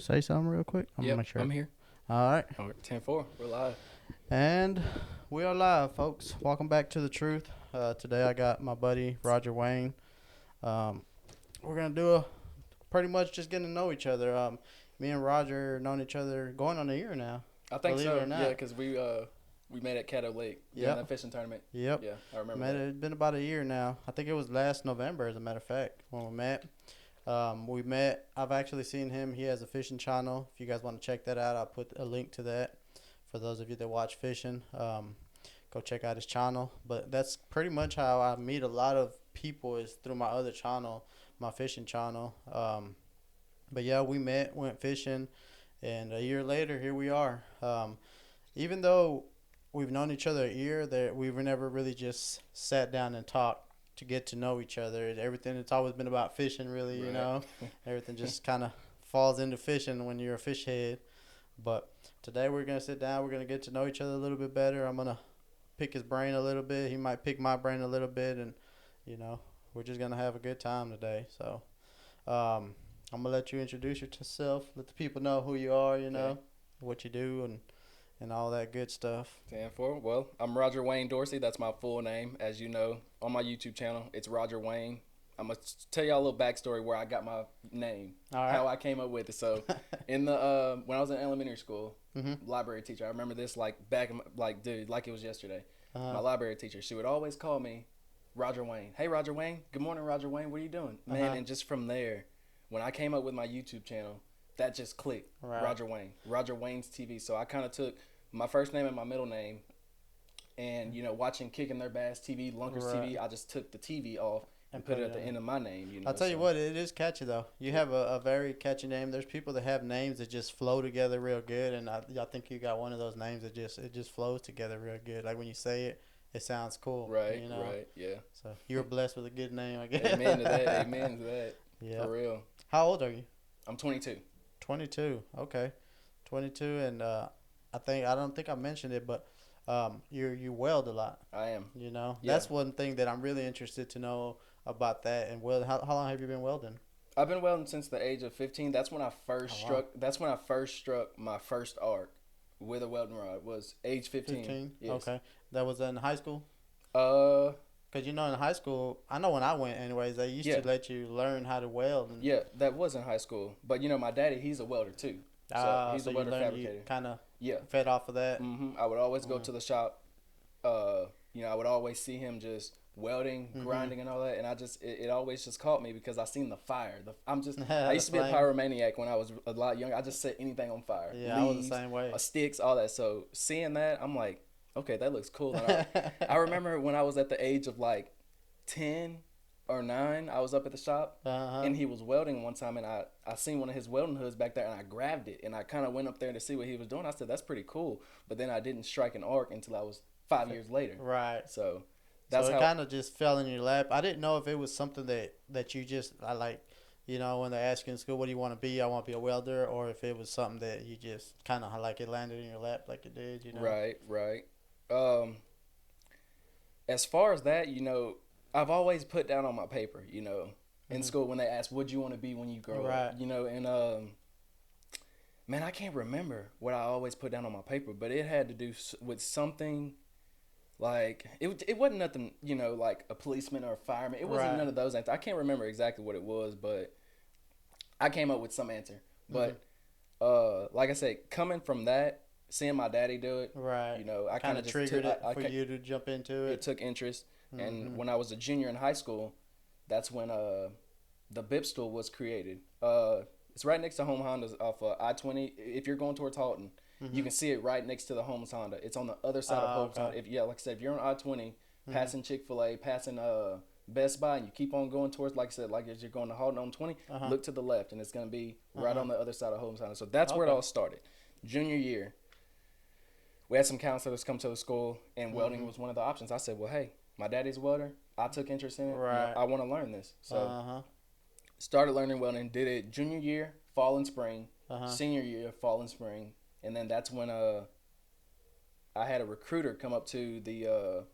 say something real quick? I'm gonna Yep, make sure. I'm here. All right. All right, 10-4. We're live. And we are live, folks. Welcome back to The Truth. Today I got my buddy, Roger Wayne. Um, we're going to do pretty much just getting to know each other. Me and Roger known each other going on a year now. I think Believe so. it or not. Yeah, because we met at Caddo Lake during Yep. that fishing tournament. Yep. Yeah, I remember Met, that. it's been about a year now. I think it was last November, as a matter of fact, when we met. We met. I've actually seen him. He has a fishing channel. If you guys want to check that out, I'll put a link to that for those of you that watch fishing. Go check out his channel. But that's pretty much how I meet a lot of people, is through my other channel, my fishing channel. But yeah, we met, went fishing, and a year later, here we are. Even though we've known each other a year, that we've never really just sat down and talked to get to know each other. Everything, it's always been about fishing, really. Right. You know, everything just kind of falls into fishing when you're a fish head. But today we're gonna sit down. We're gonna get to know each other a little bit better. I'm gonna pick his brain a little bit. He might pick my brain a little bit, and we're just gonna have a good time today. So, I'm gonna let you introduce yourself. Let the people know who you are. Okay. What you do, and all that good stuff. 10-4. Well, I'm Roger Wayne Dorsey. That's my full name. As you know, on my YouTube channel, it's Roger Wayne. I'm going to tell y'all a little backstory where I got my name, All right. how I came up with it. So, when I was in elementary school, Mm-hmm. library teacher, I remember this like like it was yesterday. My Uh, library teacher, she would always call me Roger Wayne. Hey, Roger Wayne. Good morning, Roger Wayne. What are you doing? Man, Uh-huh. and just from there, when I came up with my YouTube channel, that just clicked. Right. Roger Wayne. Roger Wayne's TV. So I kind of took my first name and my middle name, and, watching Kicking Their Bass TV, Lunkers Right. TV, I just took the TV off and put it at the end of my name. I'll tell you what, it is catchy though. You have a very catchy name. There's people that have names that just flow together real good, and I think you got one of those names that just flows together real good. Like when you say it, it sounds cool. Right, right, yeah. So you're blessed with a good name, I guess. Amen to that. Amen to that. Yeah. For real. How old are you? I'm 22. 22. Okay. 22, and I don't think I mentioned it, but you weld a lot. I am. Yeah. That's one thing that I'm really interested to know about that. And weld. How long have you been welding? I've been welding since the age of 15. That's when I first Oh, wow. struck. That's when I first struck my first arc with a welding rod. Was age 15. 15. Yes. Okay. That was in high school. Uh, Because in high school, I know when I went, anyways, they used Yeah. to let you learn how to weld. And, yeah, that was in high school. But my daddy, he's a welder too. So he's a you welder learned, fabricator. you kind of Yeah. fed off of that. I would always go Mhm. to the shop. I would always see him just welding, grinding, and all that, and it always just caught me because I seen the fire. I used to be a flame. pyromaniac when I was a lot younger. I just set anything on fire. Yeah, I was the Leaves, same way. Sticks, all that. So seeing that, I'm like, okay, that looks cool. And I remember when I was at the age of like 10 or 9, I was up at the shop, Uh-huh. and he was welding one time, and I seen one of his welding hoods back there, and I grabbed it, and I kind of went up there to see what he was doing. I said, that's pretty cool. But then I didn't strike an arc until I was 5 years later. Right. So that's So it how. kind of just fell in your lap. I didn't know if it was something that you just, I like, when they ask you in school, what do you want to be? I want to be a welder. Or if it was something that you just kind of like it landed in your lap like it did, Right. As far as that, I've always put down on my paper, in Mhm. school when they ask, what do you want to be when you grow Right. up? And man, I can't remember what I always put down on my paper, but it had to do with something like, it wasn't nothing, like a policeman or a fireman. It wasn't Right. none of those answers. I can't remember exactly what it was, but I came up with some answer. But like I said, coming from that, seeing my daddy do it, Right. I Kind of triggered it for I you to jump into it it. took interest. And Mhm. when I was a junior in high school, that's when the bip stool was created. It's right next to Home Honda's off I-20. If you're going towards Halton, you can see it right next to the Homes Honda. It's on the other side of Homes okay. Honda. Like I said, if you're on I-20, passing Chick-fil-A, passing Best Buy, and you keep on going towards, like I said, like as you're going to Halton on 20, Uh-huh. look to the left, and it's going to be right Uh-huh. on the other side of Homes Honda. So that's where it Okay. all started. Junior year, we had some counselors come to the school, and welding was one of the options. I said, well, hey, my daddy's a welder. I took interest in it. Right. I want to learn this. So Uh-huh. started learning welding. Did it junior year, fall and spring. Uh-huh. Senior year, fall and spring. And then that's when I had a recruiter come up to the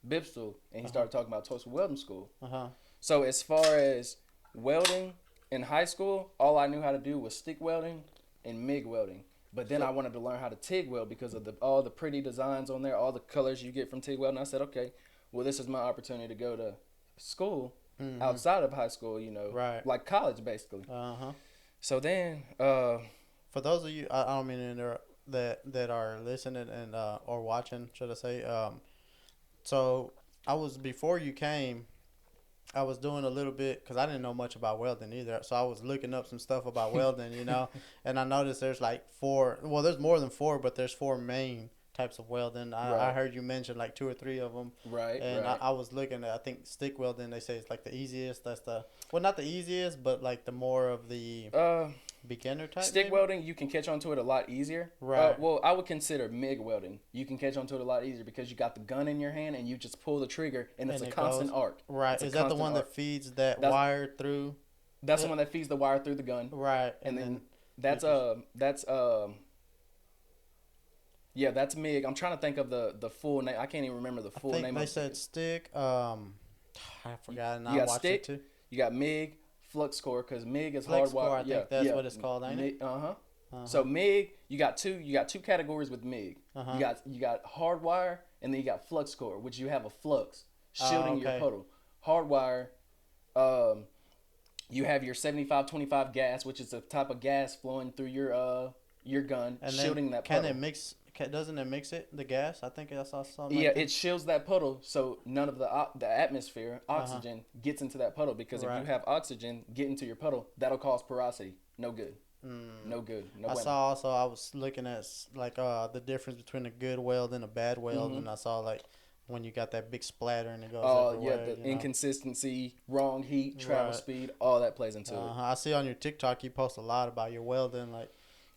bib stool, and he started talking about Tulsa Welding School. Uh-huh. So as far as welding in high school, all I knew how to do was stick welding in MIG welding. But then So- I wanted to learn how to TIG weld because of all the pretty designs on there, all the colors you get from TIG welding. I said, okay, well, this is my opportunity to go to school outside of high school, Right. like college basically. Uh-huh. So then, For those of you, I don't mean to interrupt, that are listening and or watching, should I say? So I was, before you came, I was doing a little bit because I didn't know much about welding either. So I was looking up some stuff about welding, and I noticed there's like four. Well, there's more than four, but there's four main types of welding. I Right. heard you mention like two or three of them. right, And right. I was looking at, I think stick welding, they say it's like the easiest. That's not the easiest, but like the more of the beginner type. Stick maybe? welding, you can catch on to it a lot easier. Right. Well, I would consider MIG welding. You can catch on to it a lot easier because you got the gun in your hand and you just pull the trigger and it's And a it constant goes. arc. Right. It's a Is that the constant one arc. that feeds that That's- wire through? That's the one that feeds the wire through the gun. Right. And then that's that's MIG. I'm trying to think of the full name. I can't even remember the I full think name. they of said stick. I forgot. And You I got watched stick, it too. You got MIG, flux core, because MIG is Flex hardwired. core, I think that's what it's called, ain't it? Uh-huh. Uh-huh. So MIG, you got two categories with MIG. Uh-huh. You got hardwire, and then you got flux core, which you have a flux shielding your okay. puddle. Hardwire, you have your 75-25 gas, which is a type of gas flowing through your gun, And shielding then that can puddle. it mix? Doesn't it mix it, the gas? I think I saw something. Yeah, like that. it shields that puddle, so none of the atmosphere oxygen gets into that puddle. Because if Right. you have oxygen get into your puddle, that'll cause porosity. No good. No good. No I bueno. saw also. I was looking at like the difference between a good weld and a bad weld, and I saw like when you got that big splatter and it goes everywhere. Yeah, the you know? inconsistency, wrong heat, travel Right. speed, all that plays into it. I see on your TikTok you post a lot about your welding, like.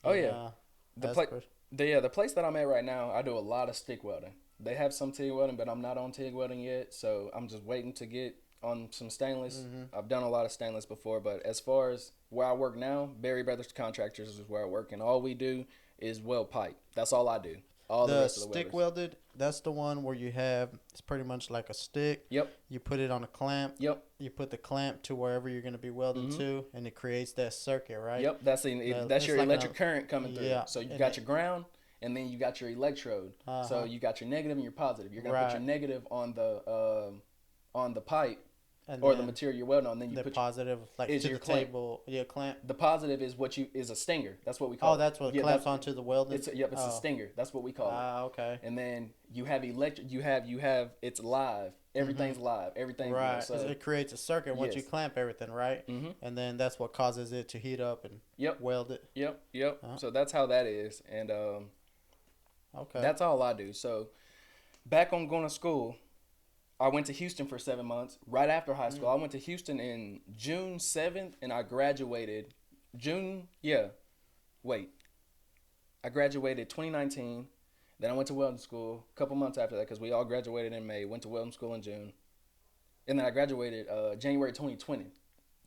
Oh, and, yeah. The that's pla- pretty- the place that I'm at right now, I do a lot of stick welding. They have some TIG welding, but I'm not on TIG welding yet, so I'm just waiting to get on some stainless. I've done a lot of stainless before, but as far as where I work now, Berry Brothers Contractors is where I work, and all we do is weld pipe. That's all I do. All the the rest of the stick welders. welded, that's the one where you have, it's pretty much like a stick. Yep. You put it on a clamp. Yep. You put the clamp to wherever you're going to be welding to, and it creates that circuit, right? Yep. That's it's your like electric current coming through. yeah, So you and got your ground, and then you got your electrode. Uh-huh. So you got your negative and your positive. You're gonna Right. put your negative on the pipe And or the then material you're welding on. Then you the put positive, like is to your the clamp. table. Yeah, clamp. the positive is a stinger. That's what we call. Oh, that's what Yeah, clamps that's- onto the welding. It's a stinger. That's what we call it. Okay. And then you have electric. You have it's live. Everything's live. Everything's Right. So it creates a circuit once you Yes. clamp everything, right? And then that's what causes it to heat up and Yep. weld it. Yep. So that's how that is, and Okay. that's all I do. So back on going to school, I went to Houston for 7 months. Right after high school, I went to Houston in June 7th, and I graduated I graduated 2019. Then I went to welding school a couple months after that because we all graduated in May. Went to welding school in June. And then I graduated January 2020.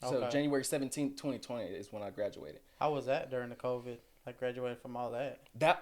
So Okay. January 17th, 2020 is when I graduated. How was that during the COVID? Like graduating from all that. That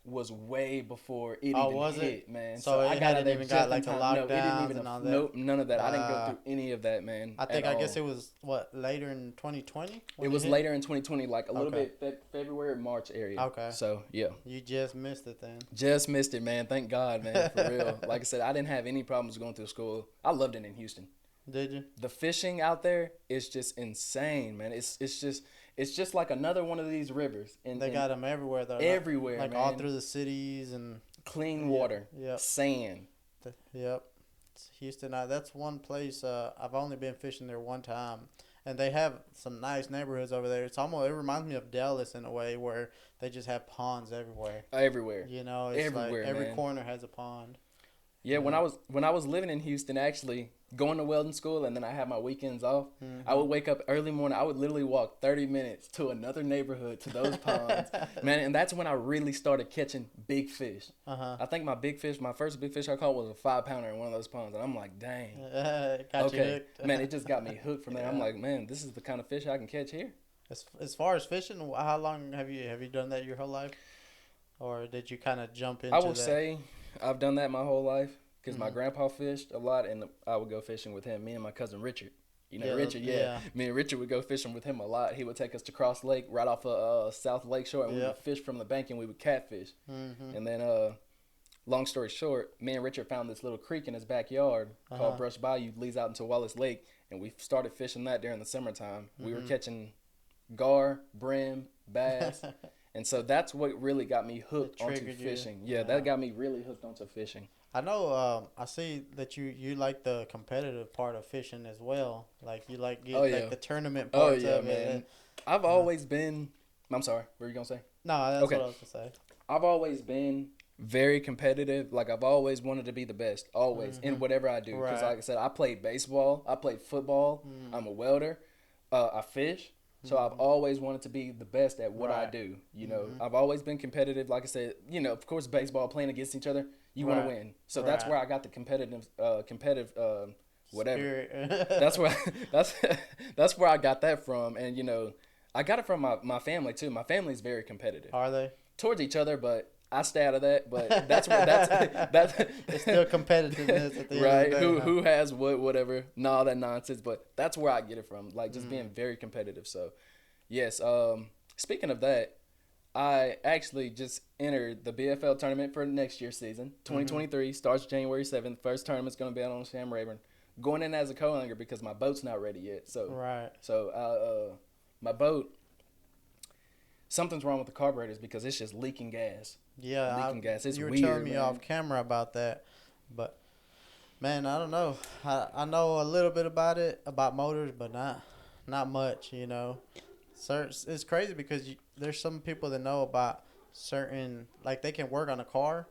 was way before it even was it? hit, man. So it I got hadn't out there even just got, in like, the time. No, it didn't lockdowns even and all that? Nope, none of that. I didn't go through any of that, man. I think at I guess all. it was later in 2020. It was hit? later in 2020, like a little Okay. bit February, March area. Okay. So yeah, You just missed it then. just missed it, man. Thank God, man, for real. Like I said, I didn't have any problems going through school. I loved it in Houston. Did you? The fishing out there is just insane, man. It's just like another one of these rivers. And They got them everywhere though. everywhere, like all man. through the cities and clean water, Yep. sand. Yep. It's Houston. That's one place. I've only been fishing there one time, and they have some nice neighborhoods over there. It reminds me of Dallas in a way where they just have ponds everywhere. Everywhere. You know, it's Everywhere, like every man. corner has a pond. Yeah, when I was living in Houston, actually going to welding school, and then I had my weekends off. Mm-hmm. I would wake up early morning. I would literally walk 30 minutes to another neighborhood to those ponds, man. And that's when I really started catching big fish. I think my first big fish I caught was a 5-pounder in one of those ponds, and I'm like, dang. Got you Okay, hooked. man, it just got me hooked from there. I'm like, man, this is the kind of fish I can catch here. As far as fishing, how long have you done that your whole life, or did you kind of jump into? I will that? say I've done that my whole life because my grandpa fished a lot, and I would go fishing with him. Me and my cousin Richard. You know, Yeah, Richard, yeah. yeah. Me and Richard would go fishing with him a lot. He would take us to Cross Lake right off of South Lake Shore, and we would Yep. fish from the bank, and we would catfish. Mhm. And then, long story short, me and Richard found this little creek in his backyard called Brush Bayou, leads out into Wallace Lake, and we started fishing that during the summertime. We were catching gar, brim, bass, and so that's what really got me hooked onto triggered you. fishing. Yeah, that got me really hooked onto fishing. I know. I see that you like the competitive part of fishing as well. Like you like get like the tournament parts of it. Man. I've always been. I'm sorry. What were you gonna say? No, that's what I was gonna say. I've always been very competitive. Like I've always wanted to be the best, always in whatever I do. Because like I said, I played baseball, I played football. I'm a welder. I fish. So I've always wanted to be the best at what I do. You know, I've always been competitive. Like I said, you know, of course, baseball playing against each other, you want to win. So that's where I got the competitive, whatever. That's where I got that from. And you know, I got it from my family too. My family's very competitive. Are they? Towards each other, but I stay out of that. But that's where that's it's still competitiveness at the right. end of the day, Who has whatever, and all that nonsense. But that's where I get it from. Like just being very competitive. So yes. Speaking of that, I actually just entered the BFL tournament for next year's season. 2023 starts January 7th. First tournament's going to be out on Sam Rayburn. Going in as a co-angler because my boat's not ready yet. So my boat, something's wrong with the carburetors because it's just leaking gas. Yeah, leaking gas. It's you were weird, telling me off camera about that, but man, I don't know. I know a little bit about motors, but not much. You know, it's crazy because there's some people that know about certain, like they can work on a car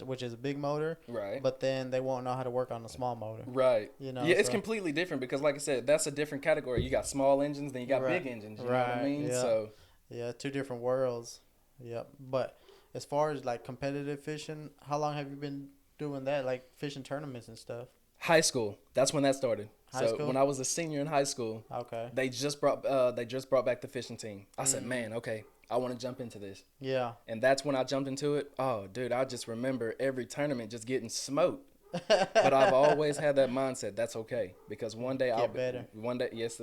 which is a big motor, right? But then they won't know how to work on a small motor, right? You know, yeah, it's completely different because, like I said, that's a different category. You got small engines, then you got big engines. You know what I mean? Yeah. So yeah, two different worlds. Yep. But as far as like competitive fishing, how long have you been doing that? Like fishing tournaments and stuff? High school. That's when that started. High school? When I was a senior in high school, okay, they just brought back the fishing team. I said, man, okay, I want to jump into this. Yeah. And that's when I jumped into it. Oh, dude, I just remember every tournament just getting smoked. But I've always had that mindset. That's okay because one day I'll get better. One day, yes,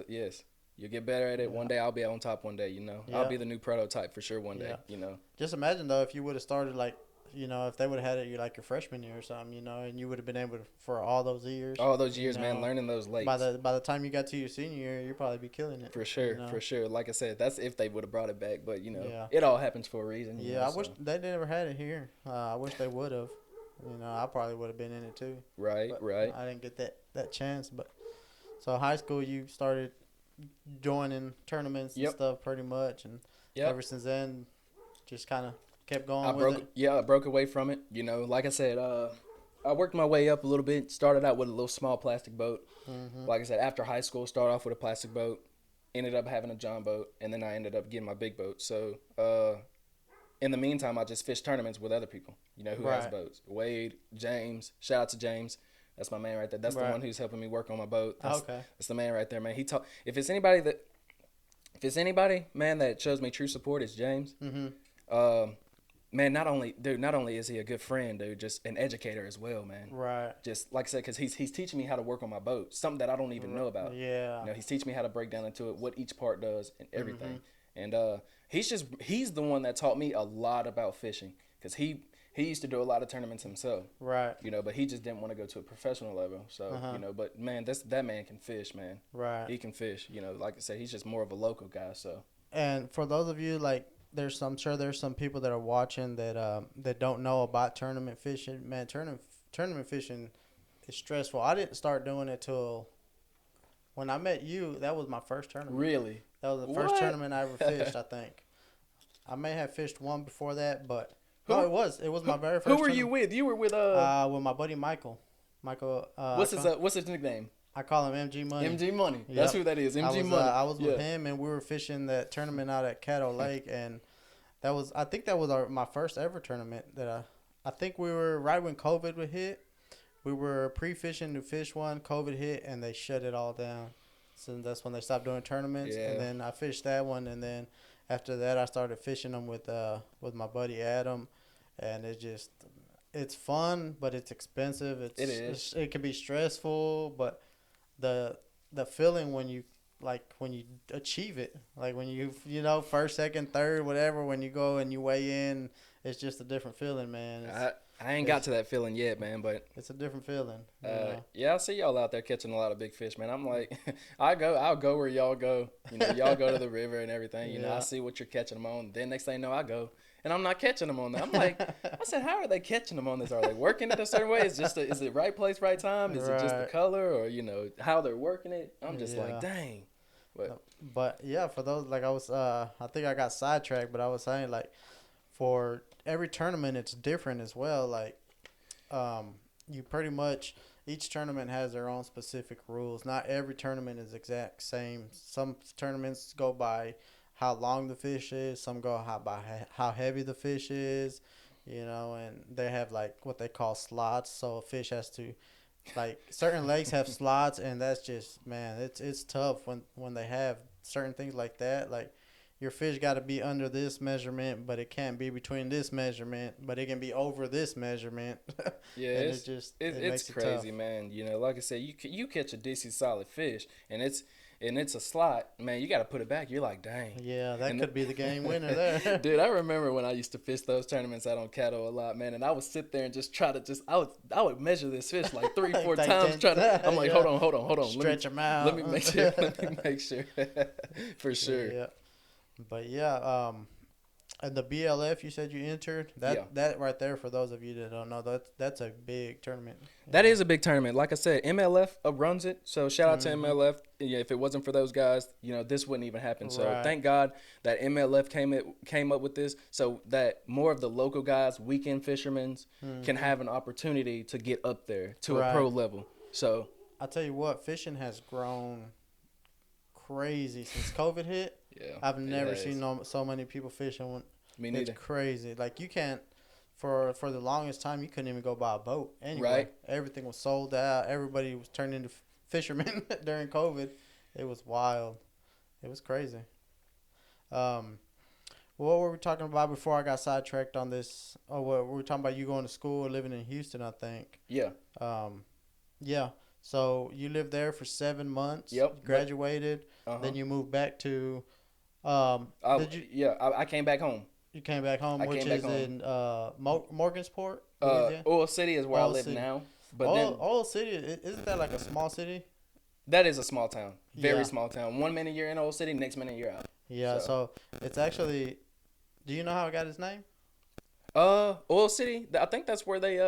you get better at it. Yeah. One day I'll be on top. One day, you know, I'll be the new prototype for sure. One day, you know. Just imagine though if you would have started like, you know, if they would have had it like your freshman year or something, you know, and you would have been able to, for all those years. All those years, you know, man, learning those lakes. By the time you got to your senior year, you'd probably be killing it. For sure, you know? for sure. Like I said, that's if they would have brought it back. But you know, Yeah. it all happens for a reason. Yeah, you know, I wish they never had it here. I wish they would have. You know, I probably would have been in it too. Right, but right. I didn't get that chance. But so high school, you started joining tournaments and stuff pretty much, and ever since then, just kind of kept going I broke away from it. You know, like I said, I worked my way up a little bit. Started out with a little small plastic boat. Mm-hmm. Like I said, after high school, started off with a plastic boat. Ended up having a John boat, and then I ended up getting my big boat. So, in the meantime, I just fished tournaments with other people. You know, who has boats? Wade, James. Shout out to James. That's my man right there. That's the one who's helping me work on my boat. That's the man right there, man. If it's anybody, man, that shows me true support, it's James. Mm-hmm. Man, not only is he a good friend, dude, just an educator as well, man. Right. Just like I said, because he's teaching me how to work on my boat, something that I don't even know about. Yeah. You know, he's teaching me how to break down into it, what each part does, and everything. And he's the one that taught me a lot about fishing, because he used to do a lot of tournaments himself. Right. You know, but he just didn't want to go to a professional level. So you know, but man, that man can fish, man. Right. He can fish. You know, like I said, he's just more of a local guy. So. And for those of you like. I'm sure there's some people that are watching that don't know about tournament fishing. Man, tournament fishing is stressful. I didn't start doing it till when I met you. That was my first tournament. Really? That was the first tournament I ever fished. I think I may have fished one before that, but it was my very first. Who were you with? You were with with my buddy Michael. What's his nickname? I call him MG Money. MG Money. That's who that is. MG Money. I was with him, and we were fishing that tournament out at Caddo Lake, and I think that was my first ever tournament. I think we were right when COVID would hit. We were pre-fishing to fish one. COVID hit, and they shut it all down. So that's when they stopped doing tournaments. Yeah. And then I fished that one, and then after that, I started fishing them with my buddy Adam, and it's fun, but it's expensive. It can be stressful, but the feeling when you when you achieve it, like when first, second, third, whatever. When you go and you weigh in, it's just a different feeling, man. I ain't got to that feeling yet, man, but it's a different feeling. Yeah, I see y'all out there catching a lot of big fish, man. I'm like, I'll go where y'all go. Y'all go to the river and everything. I see what you're catching them on. Then next thing you know, I go and I'm not catching them on that. I'm like, I said, how are they catching them on this? Are they working it a certain way? Is it right place, right time? Is it just the color, or how they're working it? I'm just like, dang. But yeah, for those, like I think I got sidetracked, but I was saying, like, for every tournament it's different as well. Like, you pretty much, each tournament has their own specific rules. Not every tournament is exact same. Some tournaments go by how long the fish is. Some go by how heavy the fish is, and they have like what they call slots. So a fish has to, like, certain lakes have slots, and that's just, man, it's tough when they have certain things like that. Like, your fish got to be under this measurement, but it can't be between this measurement, but it can be over this measurement. Yeah, it's crazy, tough. Man. Like I said, you catch a decent solid fish, and it's a slot, man. You got to put it back. You're like, dang. Yeah, that could be the game winner there. Dude, I remember when I used to fish those tournaments out on Caddo a lot, man, and I would sit there and just try to I would measure this fish like 3-4 times. I'm like, hold on. Stretch them out. Let me make sure. For sure. Yeah. But yeah, and the BLF you said you entered, that right there, for those of you that don't know, that's a big tournament. That is a big tournament. Like I said, MLF runs it. So shout out to MLF. Yeah, if it wasn't for those guys, this wouldn't even happen. So thank God that MLF came up with this, so that more of the local guys, weekend fishermen, can have an opportunity to get up there to a pro level. So I'll tell you what, fishing has grown crazy since COVID hit. Yeah, I've never seen so many people fishing. Me neither. It's crazy. Like, you can't, for the longest time, you couldn't even go buy a boat anyway. Right. Everything was sold out. Everybody was turned into fishermen during COVID. It was wild. It was crazy. What were we talking about before I got sidetracked on this? Oh, what we were talking about, you going to school or living in Houston, I think. Yeah. Yeah. So you lived there for 7 months. Yep. Graduated. Then you moved back to. I came back home. You came back home, which is in Morgansport? Oil City is where I live now. But Oil City, isn't that like a small city? That is a small town. Very small town. 1 minute you're in Oil City, next minute you're out. Yeah, so it's actually, do you know how it got its name? Oil City, I think that's where they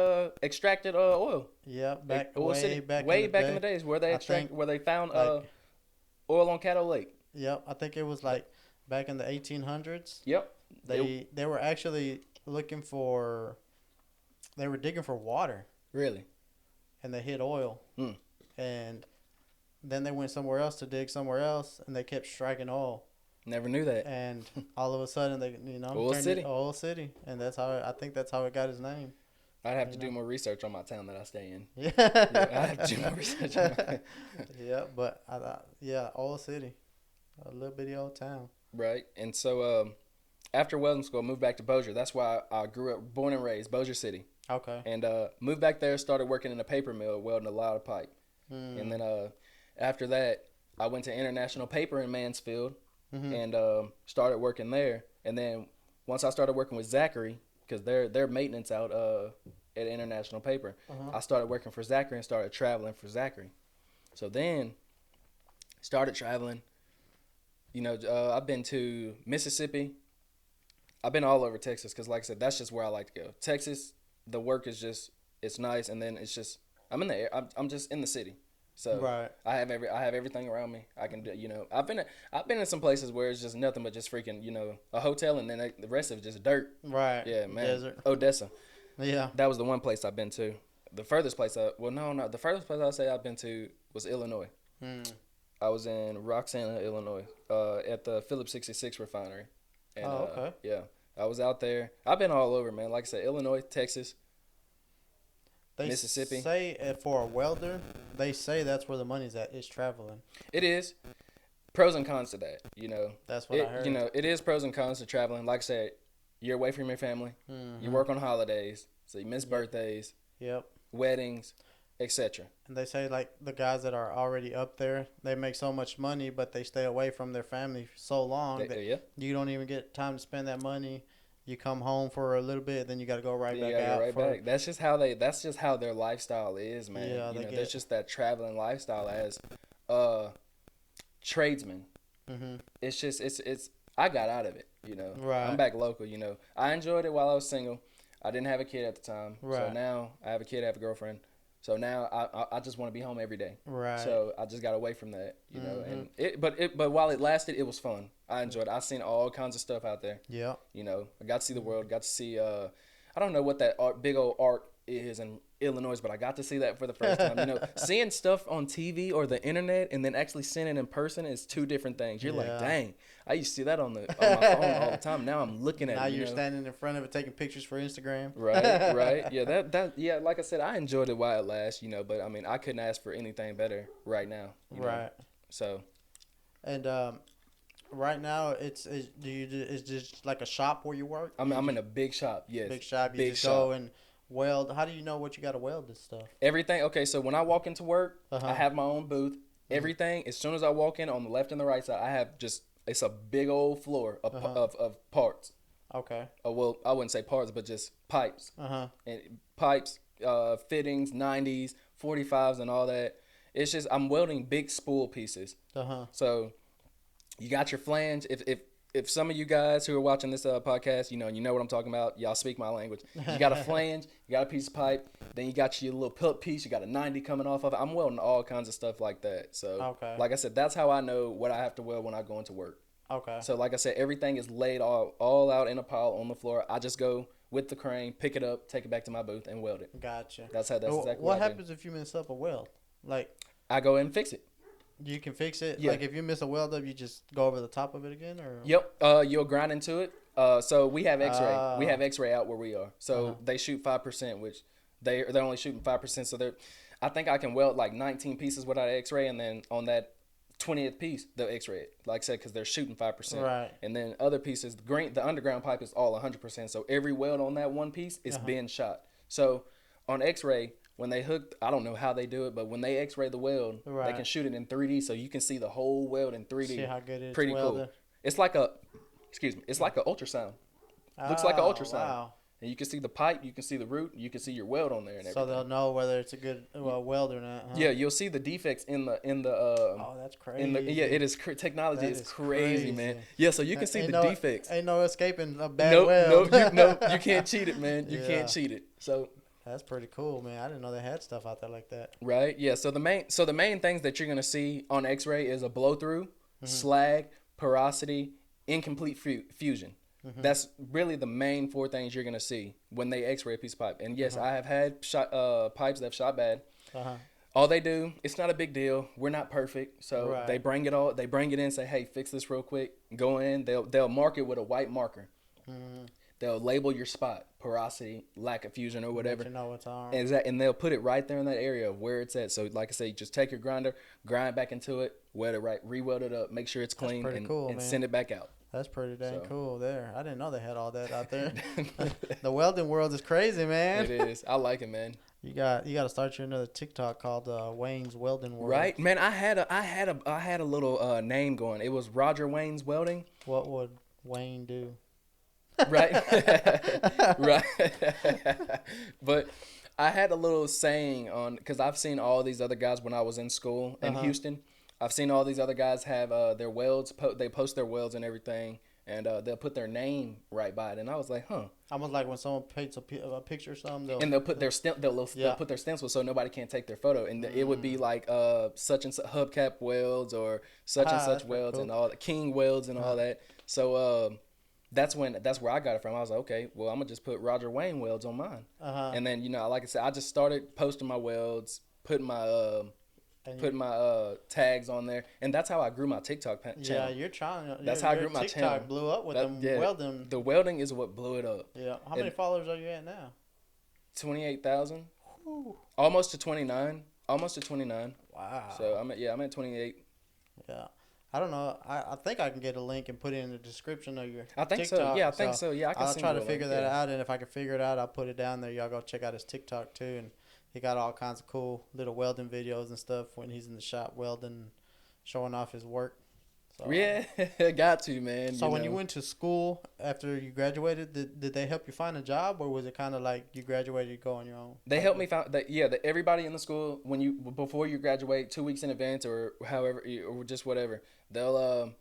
extracted oil. Yeah, way back in the days where they found oil on Caddo Lake. Yep, I think it was like back in the 1800s. Yep. They were actually digging for water. Really? And they hit oil. And then they went somewhere else to dig somewhere else, and they kept striking oil. Never knew that. And all of a sudden, they Oil City. Oil City, and I think that's how it got its name. I'd have to do more research on my town that I stay in. Yeah, I have to do more research on my... Yeah, but Oil City, a little bitty old town. Right, and so after welding school, I moved back to Bossier. That's why I grew up, born and raised, Bossier City. Okay. And moved back there, started working in a paper mill, welding a lot of pipe. And then after that, I went to International Paper in Mansfield. And started working there. And then once I started working with Zachary, because they're maintenance out at International Paper, I started working for Zachary and started traveling for Zachary. So then started traveling. I've been to Mississippi. I've been all over Texas because, like I said, that's just where I like to go. Texas, the work is just, it's nice, and then it's just, I'm in the air. I'm just in the city. So I have everything around me. I can do, I've been in some places where it's just nothing but just freaking, a hotel, and then the rest of it just dirt. Right. Yeah, man. Desert. Odessa. Yeah. That was the one place I've been to. The furthest place the furthest place I'd say I've been to was Illinois. I was in Roxana, Illinois, at the Phillips 66 refinery. And, okay. Yeah. I was out there. I've been all over, man. Like I said, Illinois, Texas, Mississippi. They say for a welder, they say that's where the money's at, is traveling. It is. Pros and cons to that, That's what I heard. It is pros and cons to traveling. Like I said, you're away from your family. You work on holidays, so you miss birthdays. Yep. Weddings. etc. And they say like the guys that are already up there, they make so much money, but they stay away from their family so long that Yeah. you don't even get time to spend that money. You come home for a little bit, then you got to go right Then you back gotta go out. right back. That's just how they. That's just how their lifestyle is, man. Yeah, you they know, get. there's just that traveling lifestyle as uh tradesmen. Mhm. It's just it's. I got out of it. You know, Right. I'm back local. You know, I enjoyed it while I was single. I didn't have a kid at the time, so Right. now I have a kid. I have a girlfriend. So now I just want to be home every day. Right. So I just got away from that, you know. Mhm. And but while it lasted, it was fun. I enjoyed it. I seen all kinds of stuff out there. Yeah. You know, I got to see the world. Got to see I don't know what that big old arc is in Illinois, but I got to see that for the first time. You know, seeing stuff on TV or the internet and then actually seeing it in person is two different things. You're like, Yeah. dang, I used to see that on my phone all the time. Now I'm looking at Now it. you're You know? standing in front of it taking pictures for Instagram. Right, right. Yeah, yeah, like I said, I enjoyed it while it lasts, you know, but I mean, I couldn't ask for anything better right now. You know? Right. So, And right now it's just like a shop where you work? I'm in a big shop. Yes. Big shop. You Big just shop. go and weld. How do you know what you got to weld this stuff? Everything. Okay, so when I walk into work, Uh-huh. I have my own booth. Everything, as soon as I walk in on the left and the right side, I have it's a big old floor of, of parts. Okay. Well, I wouldn't say parts, but just pipes. Uh-huh. And pipes, fittings, 90s, 45s, and all that. It's just, I'm welding big spool pieces. Uh-huh. So you got your flange. If some of you guys who are watching this podcast, you know what I'm talking about. Y'all speak my language. You got a flange, you got a piece of pipe, then you got your little pilot piece, you got a 90 coming off of it. I'm welding all kinds of stuff like that. So, Okay. like I said, that's how I know what I have to weld when I go into work. Okay. So, like I said, everything is laid all out in a pile on the floor. I just go with the crane, pick it up, take it back to my booth, and weld it. Gotcha. That's exactly What what I do. happens if you mess up a weld? Like, I go in and fix it. you can fix it? Yeah. Like, if you miss a weld up, you just go over the top of it again? Or Yep. You'll grind into it. So we have X-ray. We have Ah. X-ray out where we are. So they shoot 5%, which they're only shooting 5%. So I think I can weld like 19 pieces without X-ray, and then on that 20th piece they'll X-ray it. Like I said, because they're shooting 5%. Right. And then other pieces, the underground pipe is all 100%. So every weld on that one piece is being shot. So on X-ray, when they hook, I don't know how they do it, but when they X-ray the weld, Right. they can shoot it in 3D, so you can see the whole weld in 3D. See how good it's Pretty welded? cool. It's like it's like an ultrasound. Looks like an Oh, ultrasound. Wow. And you can see the pipe, you can see the root, you can see your weld on there and So everything. they'll know whether it's a good weld or not. Huh? Yeah, you'll see the defects in the Oh, that's crazy. it is technology That is is crazy, man. crazy. Yeah, so you can see Ain't the no, defects. Ain't no escaping a bad Nope, weld. you can't cheat it, man. You Yeah. can't cheat it. So That's pretty cool, man. I didn't know they had stuff out there like that. right, yeah. So the main things that you're gonna see on X-ray is a blow through, slag, porosity, incomplete fusion. That's really the main four things you're gonna see when they X-ray a piece of pipe. And yes, I have had pipes that have shot bad. Uh-huh. All they do, it's not a big deal. We're not perfect, so Right. they bring it in, say, hey, fix this real quick. Go in, they'll mark it with a white marker. They'll label your spot, porosity, lack of fusion, or whatever. Let you know what's on. And they'll put it right there in that area of where it's at. So, like I say, just take your grinder, grind back into it, weld it right, re-weld it up, make sure it's clean, pretty and, cool, and man. send it back out. That's pretty dang So. cool there. I didn't know they had all that out there. The welding world is crazy, man. It is. I like it, man. You got to start your another TikTok called Wayne's Welding World. Right, man. I had a little name going. It was Roger Wayne's Welding. What would Wayne do? Right. Right. But I had a little saying on, because I've seen all these other guys when I was in school in Houston. I've seen all these other guys have their welds. They post their welds and everything, and they'll put their name right by it. And I was like, huh. Almost like when someone paints a picture or something. And they'll put their they'll put their stencil so nobody can take their photo, and it would be like such and such hubcap welds or such and that's such pretty welds cool. and all the king welds and all that. So that's where I got it from. I was like, okay, well, I'm gonna just put Roger Wayne welds on mine. And then like I said, I just started posting my welds, putting my tags on there, and that's how I grew my TikTok channel. Yeah, you're trying. That's how I grew my TikTok channel. blew up with them Yeah, welding. The welding is what blew it up. Yeah. How many followers are you at now? 28,000, almost to 29, almost to 29. Wow. So I'm at 28. Yeah. I don't know. I think I can get a link and put it in the description of your I think so. TikTok. Yeah, I think so. Yeah, I can I'll send try you to a figure link, that yeah. out, and if I can figure it out, I'll put it down there. Y'all go check out his TikTok too, and he got all kinds of cool little welding videos and stuff when he's in the shop welding, showing off his work. So, Yeah, got to, man. so when you went to school after you graduated, did they help you find a job, or was it kind of like you graduated, you go on your own? They helped me find that. Yeah, that everybody in the school, when you before you graduate, 2 weeks in advance or however or just whatever, they'll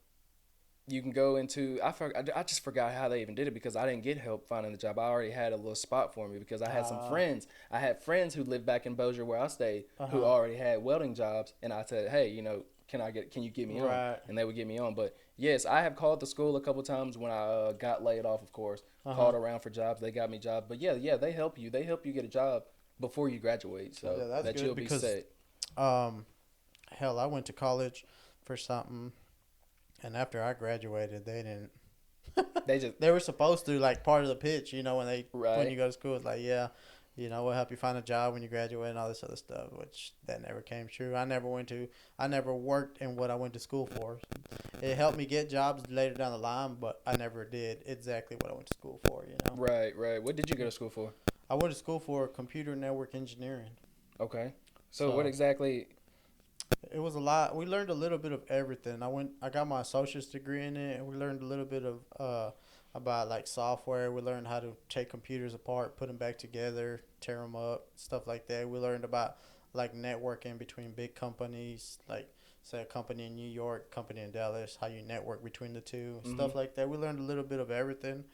you can go into I just forgot how they even did it because I didn't get help finding the job. I already had a little spot for me because I had some friends. I had friends who lived back in Bossier where I stayed who already had welding jobs, and I said, hey, can you get me on? And they would get me on. But yes, I have called the school a couple times when I got laid off, of course. Called around for jobs. They got me jobs. But yeah, they help you. They help you get a job before you graduate, so that's that good you'll because, be set. Hell, I went to college for something, and after I graduated, they didn't. They were supposed to, like, part of the pitch, when when you go to school, it's like, yeah, we'll help you find a job when you graduate and all this other stuff, which that never came true. I never worked in what I went to school for. It helped me get jobs later down the line, but I never did exactly what I went to school for, Right. What did you go to school for? I went to school for computer network engineering. Okay. So what exactly? It was a lot. We learned a little bit of everything. I got my associate's degree in it, and we learned a little bit of about like software. We learned how to take computers apart, put them back together, tear them up, stuff like that. We learned about like networking between big companies, like say a company in New York, company in Dallas, how you network between the two, stuff like that. We learned a little bit of everything,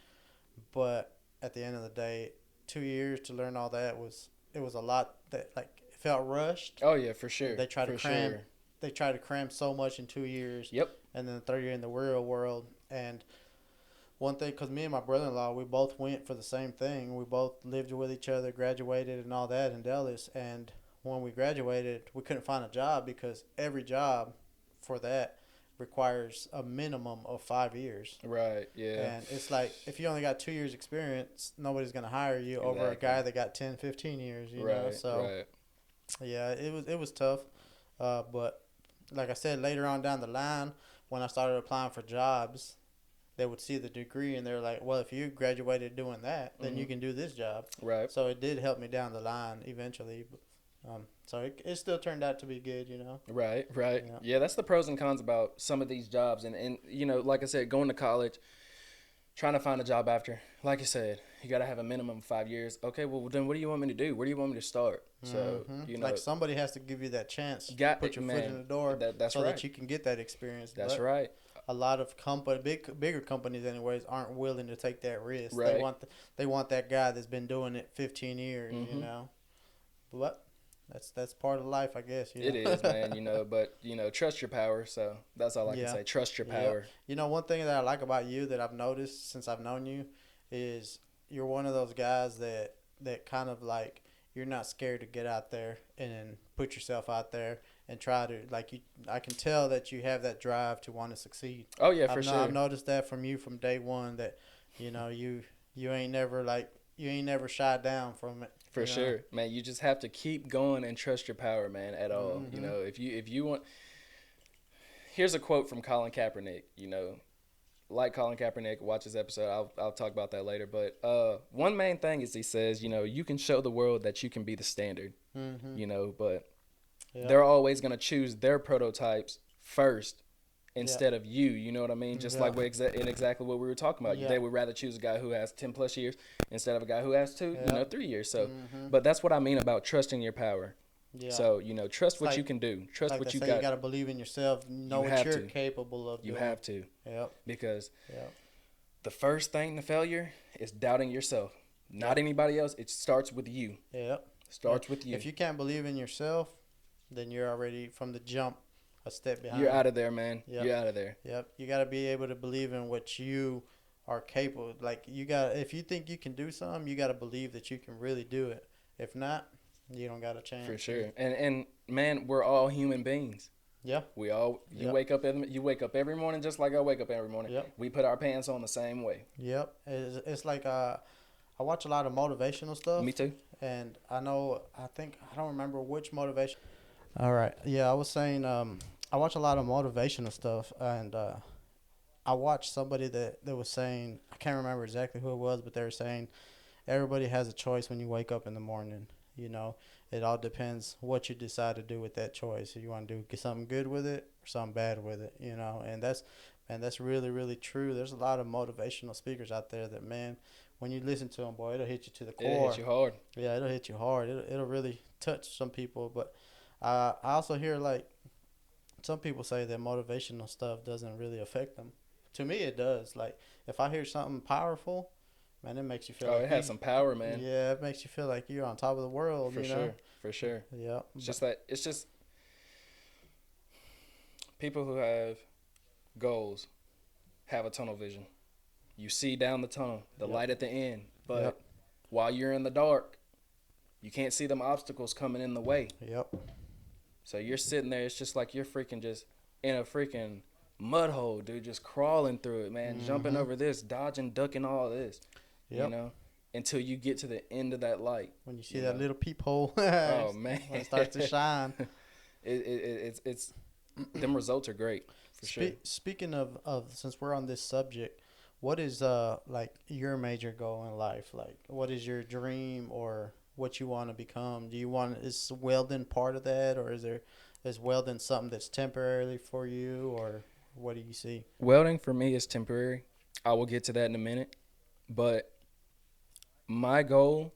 but at the end of the day, 2 years to learn all that was a lot that like it felt rushed. Oh yeah, for sure. They try to cram. They try to cram so much in 2 years. Yep. And then the third year in the real world. And one thing, because me and my brother-in-law, we both went for the same thing. We both lived with each other, graduated, and all that in Dallas. And when we graduated, we couldn't find a job because every job for that requires a minimum of 5 years. Right. Yeah. And it's like if you only got 2 years experience, nobody's gonna hire you over a guy that got 10, 15 years. You know. So yeah, it was tough, but like I said, later on down the line, when I started applying for jobs, they would see the degree and they're like, well, if you graduated doing that, then you can do this job. Right. So it did help me down the line eventually. So it still turned out to be good, Right. Yeah, that's the pros and cons about some of these jobs. And like I said, going to college, trying to find a job after, like I said, you got to have a minimum of 5 years. Okay, well, then what do you want me to do? Where do you want me to start? So, like somebody has to give you that chance to put your foot in the door that's so right. that you can get that experience. That's right. A lot of bigger companies anyways aren't willing to take that risk. Right. They want that guy that's been doing it 15 years, But that's part of life, I guess. It is, man, but trust your power. So that's all I can say. Trust your power. One thing that I like about you that I've noticed since I've known you is you're one of those guys that kind of like you're not scared to get out there and put yourself out there and try to I can tell that you have that drive to want to succeed. Oh yeah, for sure. I've noticed that from you from day one that you ain't never shied down from it. For sure, man. You just have to keep going and trust your power, man. At all, if you want. Here's a quote from Colin Kaepernick. Like Colin Kaepernick, watch this episode. I'll talk about that later. But one main thing is he says, you can show the world that you can be the standard. But they're always gonna choose their prototypes first instead of you. You know what I mean? Just like exactly what we were talking about. They would rather choose a guy who has 10 plus years instead of a guy who has 3 years. So, but that's what I mean about trusting your power. Yeah. So, trust what you can do. Trust what you got. You got to believe in yourself. Know what you're capable of doing. You have to. Yep. Because the first thing to failure is doubting yourself. Not anybody else. It starts with you. Yep. Starts with you. If you can't believe in yourself, then you're already from the jump a step behind. You're out of there, man. Yep. You're out of there. Yep. You got to be able to believe in what you are capable. Like if you think you can do something, you got to believe that you can really do it. If not, you don't got a chance. For sure. And man, we're all human beings. Yeah. We all you wake up every morning just like I wake up every morning. Yep. We put our pants on the same way. Yep. It's like I watch a lot of motivational stuff. Me too. And I don't remember which motivation. All right. Yeah, I was saying I watch a lot of motivational stuff, and I watched somebody that was saying, I can't remember exactly who it was, but they were saying everybody has a choice when you wake up in the morning. You know, it all depends what you decide to do with that choice. If you want to do get something good with it or something bad with it, you know, and that's really, really true. There's a lot of motivational speakers out there that, man, when you listen to them, boy, it'll hit you to the It core. hits you hard. Yeah, it'll hit you hard. It'll really touch some people. But I also hear like some people say that motivational stuff doesn't really affect them. To me, it does. Like if I hear something powerful, man, it makes you feel Oh, like it has some power, man. yeah, it makes you feel like you're on top of the world. For You know. sure. For sure. Yeah. It's just that. It's just people who have goals have a tunnel vision. You see down the tunnel, the Yep. light at the end, but Yep. while you're in the dark, you can't see them obstacles coming in the way. Yep. So you're sitting there. It's just like you're freaking just in a freaking mud hole, dude, just crawling through it, man, jumping over this, dodging, ducking all this, Yep. you know, until you get to the end of that light. When you see You that know. little peephole, Oh man, when it starts to shine. It's them results are great for sure. Speaking of since we're on this subject, what is like your major goal in life? Like what is your dream or what you want to become? Do you want is welding part of that, or is welding something that's temporarily for you, or what do you see? Welding for me is temporary. I will get to that in a minute, but my goal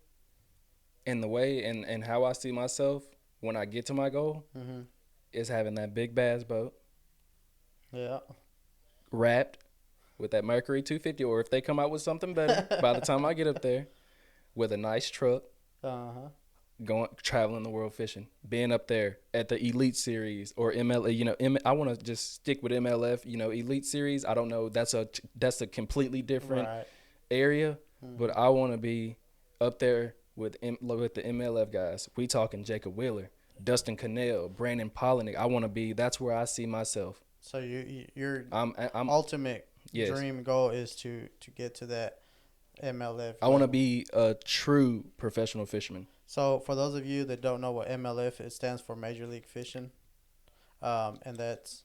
and the way and how I see myself when I get to my goal Mm-hmm. is having that big bass boat Yeah. wrapped with that Mercury 250, or if they come out with something better by the time I get up there, with a nice truck, Uh-huh. going traveling the world fishing, being up there at the Elite Series or ML. You know, I want to just stick with MLF. You know, Elite Series. I don't know. That's a completely different Right. area, but I want to be up there with the MLF guys. We talking Jacob Wheeler, Dustin Cannell, Brandon Polinick. I want to be. That's where I see myself. So your I'm ultimate yes. dream goal is to get to that MLF. I want to level. be a true professional fisherman. So for those of you that don't know what MLF, it stands for Major League Fishing, and that's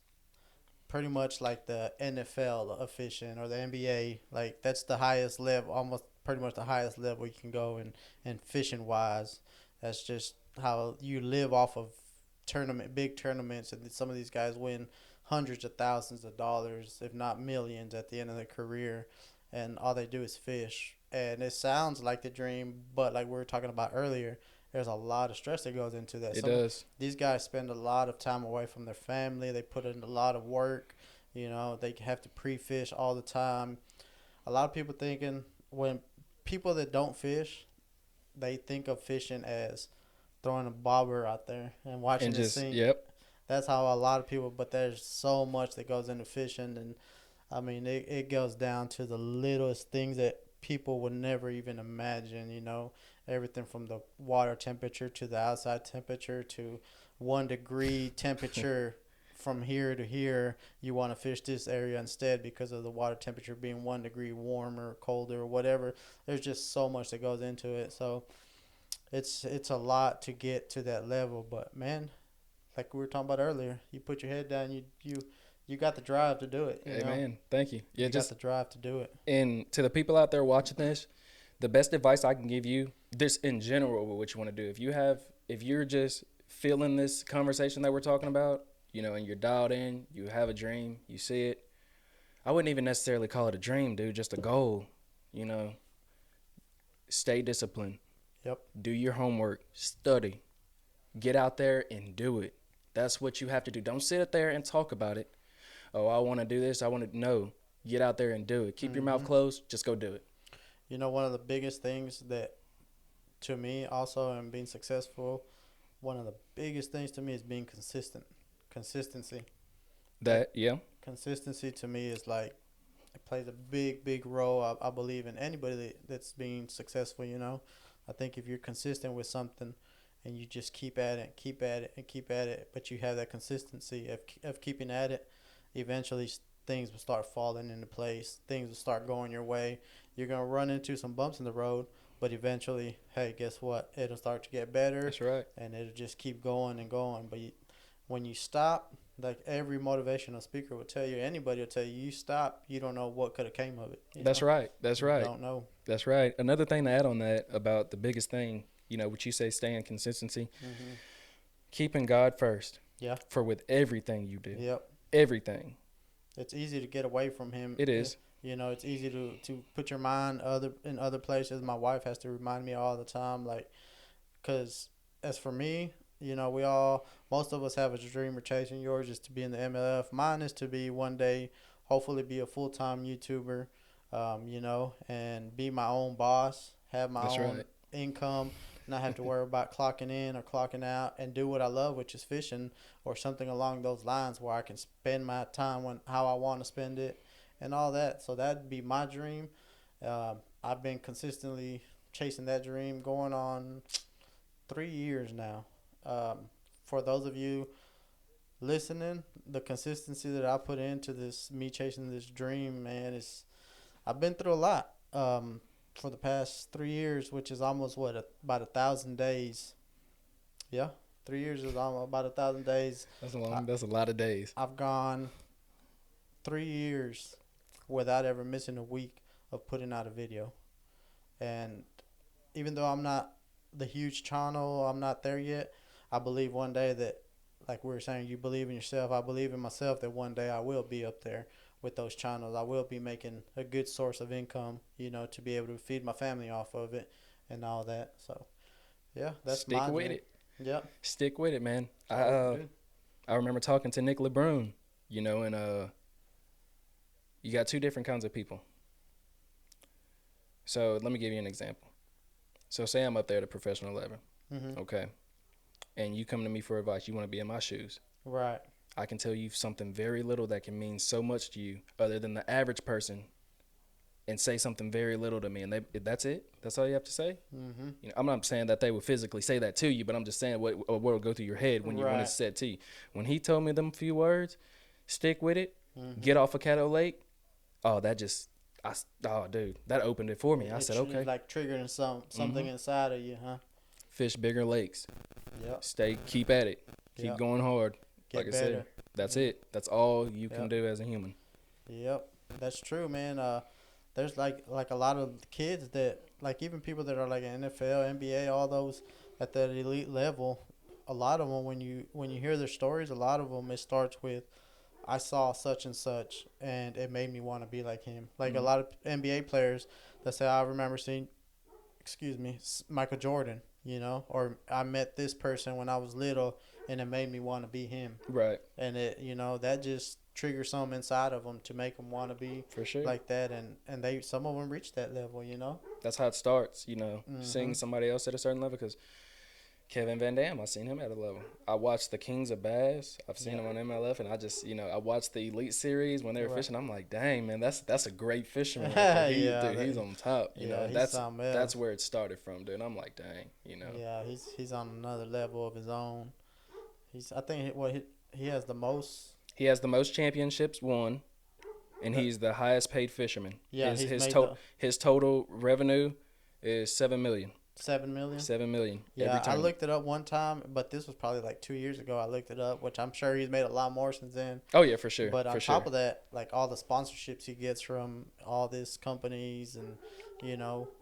pretty much like the NFL of fishing or the NBA. Like that's the highest level, almost pretty much the highest level you can go in fishing wise. That's just how you live off of big tournaments, and some of these guys win hundreds of thousands of dollars, if not millions, at the end of their career, and all they do is fish. And it sounds like the dream, but like we were talking about earlier, there's a lot of stress that goes into that. It does. These guys spend a lot of time away from their family. They put in a lot of work. You know, they have to pre-fish all the time. A lot of people thinking when people that don't fish, they think of fishing as throwing a bobber out there and watching And it just sink. yep. That's how a lot of people, but there's so much that goes into fishing. And I mean, it goes down to the littlest things that people would never even imagine, you know, everything from the water temperature to the outside temperature to 1 degree temperature from here to here. You want to fish this area instead because of the water temperature being 1 degree warmer, colder, whatever. There's just so much that goes into it. So it's a lot to get to that level, but man, like we were talking about earlier, you put your head down, you got the drive to do it. You know? Amen. Thank you. Yeah, You just got the drive to do it. and to the people out there watching this, the best advice I can give you, this in general, with what you want to do. If you're just feeling this conversation that we're talking about, you know, and you're dialed in, you have a dream, you see it. I wouldn't even necessarily call it a dream, dude. Just a goal. You know, stay disciplined. Yep. Do your homework. Study. Get out there and do it. That's what you have to do. Don't sit up there and talk about it. Oh, I want to do this. I want to know. Get out there and do it. Keep your mouth closed. Just go do it. You know, one of the biggest things that, to me, also in being successful, one of the biggest things to me is being consistent. Consistency. Yeah. Consistency to me is like, it plays a big role. I believe in anybody that's being successful, you know. I think if you're consistent with something and you just keep at it, but you have that consistency of keeping at it, eventually things will start falling into place. Things will start going your way. You're going to run into some bumps in the road, but eventually, hey, guess what? It'll start to get better. That's right. And it'll just keep going and going. But when you stop, like every motivational speaker will tell you, anybody will tell you, you stop, you don't know what could have came of it. That's right. That's right. You don't know. That's right. Another thing to add on that about the biggest thing what you say, staying consistency, Mm-hmm. keeping God first. Yeah. For with everything you do. Yep. Everything. It's easy to get away from him. It is. It's easy to put your mind in other places. My wife has to remind me all the time, like, because as for me, most of us have a dream we're chasing. Yours is to be in the MLF. Mine is to be one day, hopefully, be a full-time YouTuber, and be my own boss, have my That's own right. income, not have to worry about clocking in or clocking out, and do what I love, which is fishing or something along those lines where I can spend my time how I want to spend it and all that. So that'd be my dream. I've been consistently chasing that dream going on 3 years now. For those of you listening, the consistency that I put into me chasing this dream, man, I've been through a lot. For the past 3 years, which is almost about 1,000 days. Yeah, 3 years is almost about 1,000 days. That's a lot of days. I've gone 3 years without ever missing a week of putting out a video, and even though I'm not the huge channel, I'm not there yet. I believe one day that, like we were saying, you believe in yourself. I believe in myself that one day I will be up there with those channels. I will be making a good source of income, to be able to feed my family off of it and all that. So, yeah, that's Stick my with dream. it. Yep. Stick with it, man. Oh, I remember talking to Nick LeBrun, and you got two different kinds of people. So let me give you an example. So say I'm up there at a professional level, Mm-hmm. okay, and you come to me for advice. You want to be in my shoes. Right. I can tell you something very little that can mean so much to you, other than the average person, and say something very little to me, and that's it. That's all you have to say. Mm-hmm. I'm not saying that they would physically say that to you, but I'm just saying what will go through your head when Right. it's said to you. When he told me them few words, stick with it, Mm-hmm. get off of Caddo Lake. Oh, dude, that opened it for me. I said, okay. Like triggering something inside of you, huh? Fish bigger lakes. Yep. Keep at it. Keep Yep. going hard. Get Like I better. said, that's it. That's all you can Yep. do as a human. Yep, that's true, man. There's like a lot of kids that, like, even people that are like NFL, NBA, all those at that elite level. A lot of them, when you hear their stories, a lot of them it starts with, I saw such and such, and it made me want to be like him. Like a lot of NBA players that say, I remember seeing, Michael Jordan, or I met this person when I was little, and it made me want to be him. Right. And that just triggers something inside of them to make them want to be For sure. like that. And some of them reach that level, That's how it starts, Mm-hmm. seeing somebody else at a certain level. Because Kevin Van Dam, I seen him at a level. I watched the Kings of Bass. I've seen him on MLF, and I just, I watched the Elite Series when they were fishing. I'm like, dang, man, that's a great fisherman. Right there. He's on top. That's where it started from, dude. I'm like, dang, Yeah, he's on another level of his own. I think he has the most. He has the most championships won, and he's the highest paid fisherman. Yeah, his total revenue is $7 million. 7 million. 7 million. Yeah, I looked it up one time, but this was probably like 2 years ago. I looked it up, which I'm sure he's made a lot more since then. Oh yeah, for sure. But on top of that, like all the sponsorships he gets from all these companies, and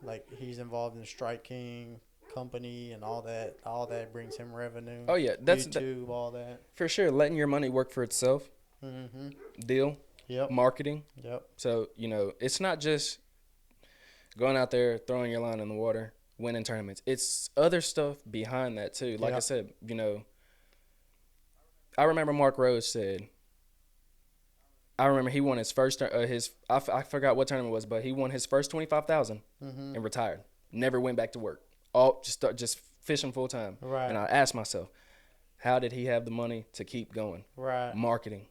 like he's involved in Strike King company and all that brings him revenue. Oh yeah, that's YouTube, all that. For sure. Letting your money work for itself. Mm-hmm. Deal. Yep. Marketing. Yep. So it's not just going out there throwing your line in the water, winning tournaments. It's other stuff behind that too. Like I said, I remember Mark Rose said. I remember he won his first I forgot what tournament it was, but he won his first 25,000 and retired. Never went back to work. All just fishing full time. Right. And I asked myself, how did he have the money to keep going? Right. Marketing.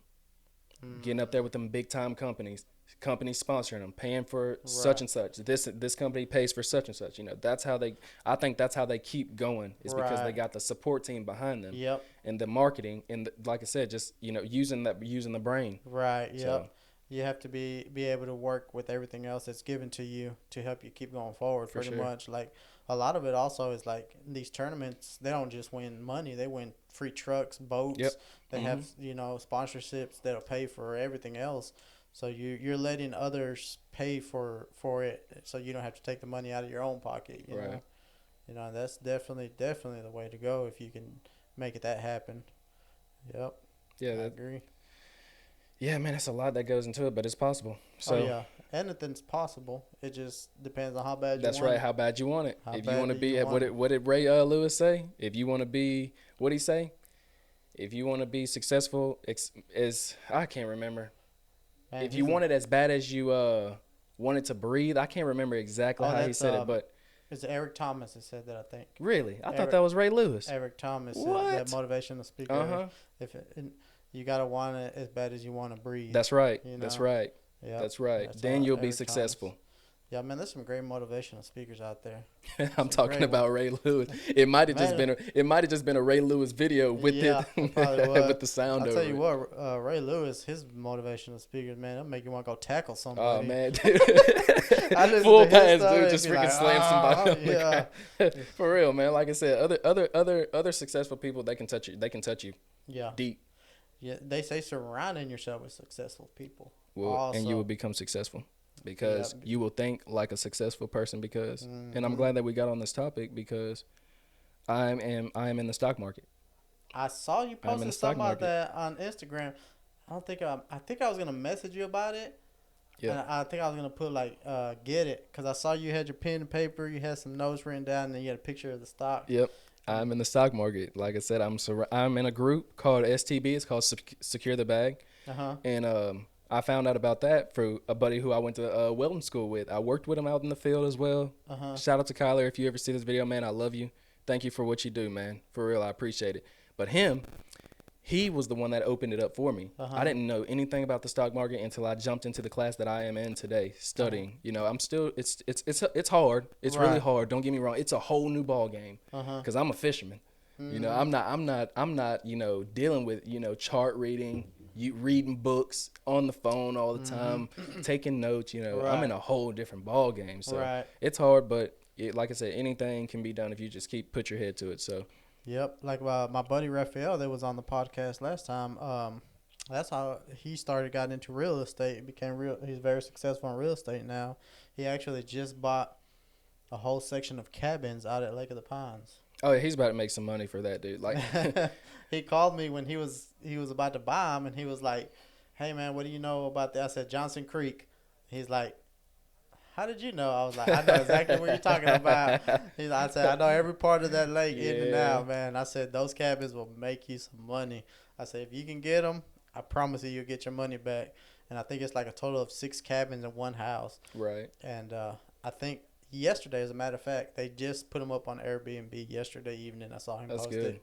Getting up there with them big time companies sponsoring them, paying for such and such. This company pays for such and such. That's how I think that's how they keep going, is because they got the support team behind them. Yep. And the marketing, and like I said, just using the brain. Right. Yep. So, you have to be able to work with everything else that's given to you to help you keep going forward. Pretty much, like a lot of it also is like these tournaments. They don't just win money; they win free trucks, boats. Yep. They have sponsorships that'll pay for everything else. So you're letting others pay for it, so you don't have to take the money out of your own pocket. You know? You know, that's definitely the way to go if you can make it that happen. Yep. Yeah, I agree. yeah, man, that's a lot that goes into it, but it's possible. Oh So yeah, anything's possible. It just depends on how bad you that's want right. it. How bad you want it? How If you bad want to do you be, want it? what did Ray Lewis say? If you want to be, what did he say? If you want to be successful, as I can't remember. Man, If you want it as bad as you wanted to breathe, I can't remember exactly how he that's said it, but it's Eric Thomas that said that, I think. really, I thought Eric- that was Ray Lewis. Eric Thomas, What? that motivational speaker. Uh-huh. If it, and you gotta want it as bad as you want to breathe. That's right. You That's know? right. Yeah, That's right. that's Then you'll be Eric successful. Thomas. Yeah, man, there's some great motivational speakers out there. I'm talking great about Ray Lewis. It might have just Man. been a Ray Lewis video with Yeah, it it probably was. with the sound I'll over tell you it. what, Ray Lewis, his motivational speakers, man, that'll make you want to go tackle Oh somebody. man, I listen full to his pass, stuff, dude! it'd Just be freaking like, slam somebody. On the yeah. ground. For real, man. Like I said, other successful people, they can touch you. They can touch you Yeah. deep. Yeah, they say surrounding yourself with successful people. And you will become successful because Yeah. you will think like a successful person. Because, and I'm Mhm. glad that we got on this topic because I am in the stock market. I saw you in the posted stock something about market. that on Instagram. I think I was gonna message you about it. Yeah. And I think I was gonna put like get it because I saw you had your pen and paper, you had some notes written down, and then you had a picture of the stock. Yep. I'm in the stock market. Like I said, I'm in a group called STB. It's called Secure the Bag. And I found out about that through a buddy who I went to welding school with. I worked with him out in the field as well. Shout out to Kyler. If you ever see this video, man, I love you. Thank you for what you do, man. For real, I appreciate it. But he was the one that opened it up for me. I didn't know anything about the stock market until I jumped into the class that I am in today, studying. You know, I'm still it's hard. It's really hard. Don't get me wrong. It's a whole new ball game because I'm a fisherman. You know, I'm not you know dealing with chart reading, reading books on the phone all the time, taking notes. You know, I'm in a whole different ball game. So it's hard, but like I said, anything can be done if you just put your head to it. So. Yep, like my buddy Raphael that was on the podcast last time. That's how he got into real estate. He's very successful in real estate now. He actually just bought a whole section of cabins out at Lake of the Pines. Oh, yeah, he's about to make some money for that, dude. Like, he called me when he was about to buy them, and he was like, "Hey man, what do you know about that?" I said Johnson Creek. He's like, "How did you know?" I was like, "I know exactly what you're talking about." I said, "I know every part of that lake in and out, man." I said, "Those cabins will make you some money." I said, "If you can get them, I promise you'll get your money back." And I think it's like a total of 6 cabins in one house. Right. And I think yesterday, as a matter of fact, they just put them up on Airbnb yesterday evening. I saw him post it.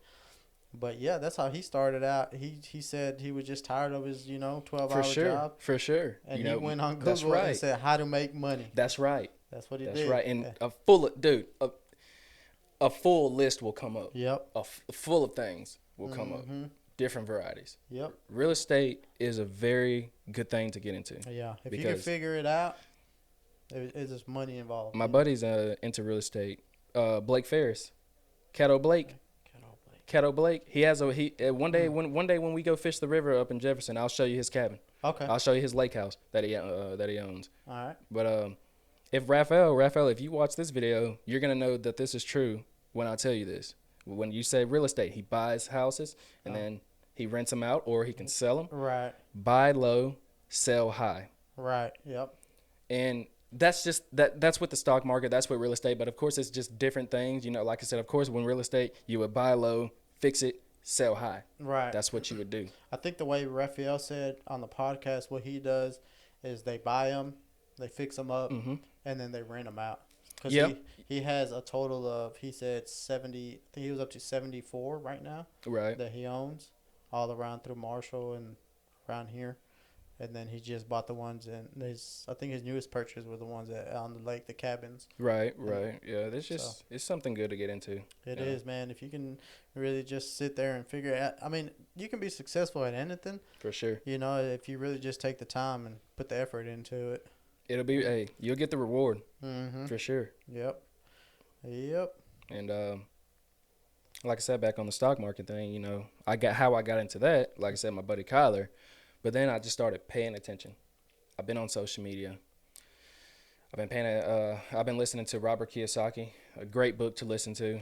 But yeah, that's how he started out. He said he was just tired of his 12-hour job. For sure. And he went on Google and said how to make money. That's right. That's what he did. That's right. And a full list will come up. Yep. Full of things will come up. Different varieties. Yep. Real estate is a very good thing to get into. Yeah. If you can figure it out, there's just money involved. My buddy's into real estate. Blake Ferris. Caddo Blake. He has one day when we go fish the river up in Jefferson, I'll show you his cabin. Okay. I'll show you his lake house that he owns. All right. But if Raphael, if you watch this video, you're gonna know that this is true when I tell you this. When you say real estate, he buys houses and then he rents them out, or he can sell them. Right. Buy low, sell high. Right. Yep. And that's just that's with the stock market. That's with real estate. But of course, it's just different things. Like I said, of course, when real estate, you would buy low, fix it, sell high. Right. That's what you would do. I think the way Raphael said on the podcast, what he does is they buy them, they fix them up, and then they rent them out. Because he has a total of, he said 70, I think he was up to 74 right now. Right. That he owns all around through Marshall and around here. And then he just bought the ones, and I think his newest purchase were the ones on the lake, the cabins. Right. Yeah, it's something good to get into. It is, man. If you can really just sit there and figure it out. I mean, you can be successful at anything. For sure. If you really just take the time and put the effort into it. You'll get the reward. For sure. Yep. And like I said, back on the stock market thing, I got into that. Like I said, my buddy Kyler. But then I just started paying attention. I've been on social media. I've been listening to Robert Kiyosaki, a great book to listen to.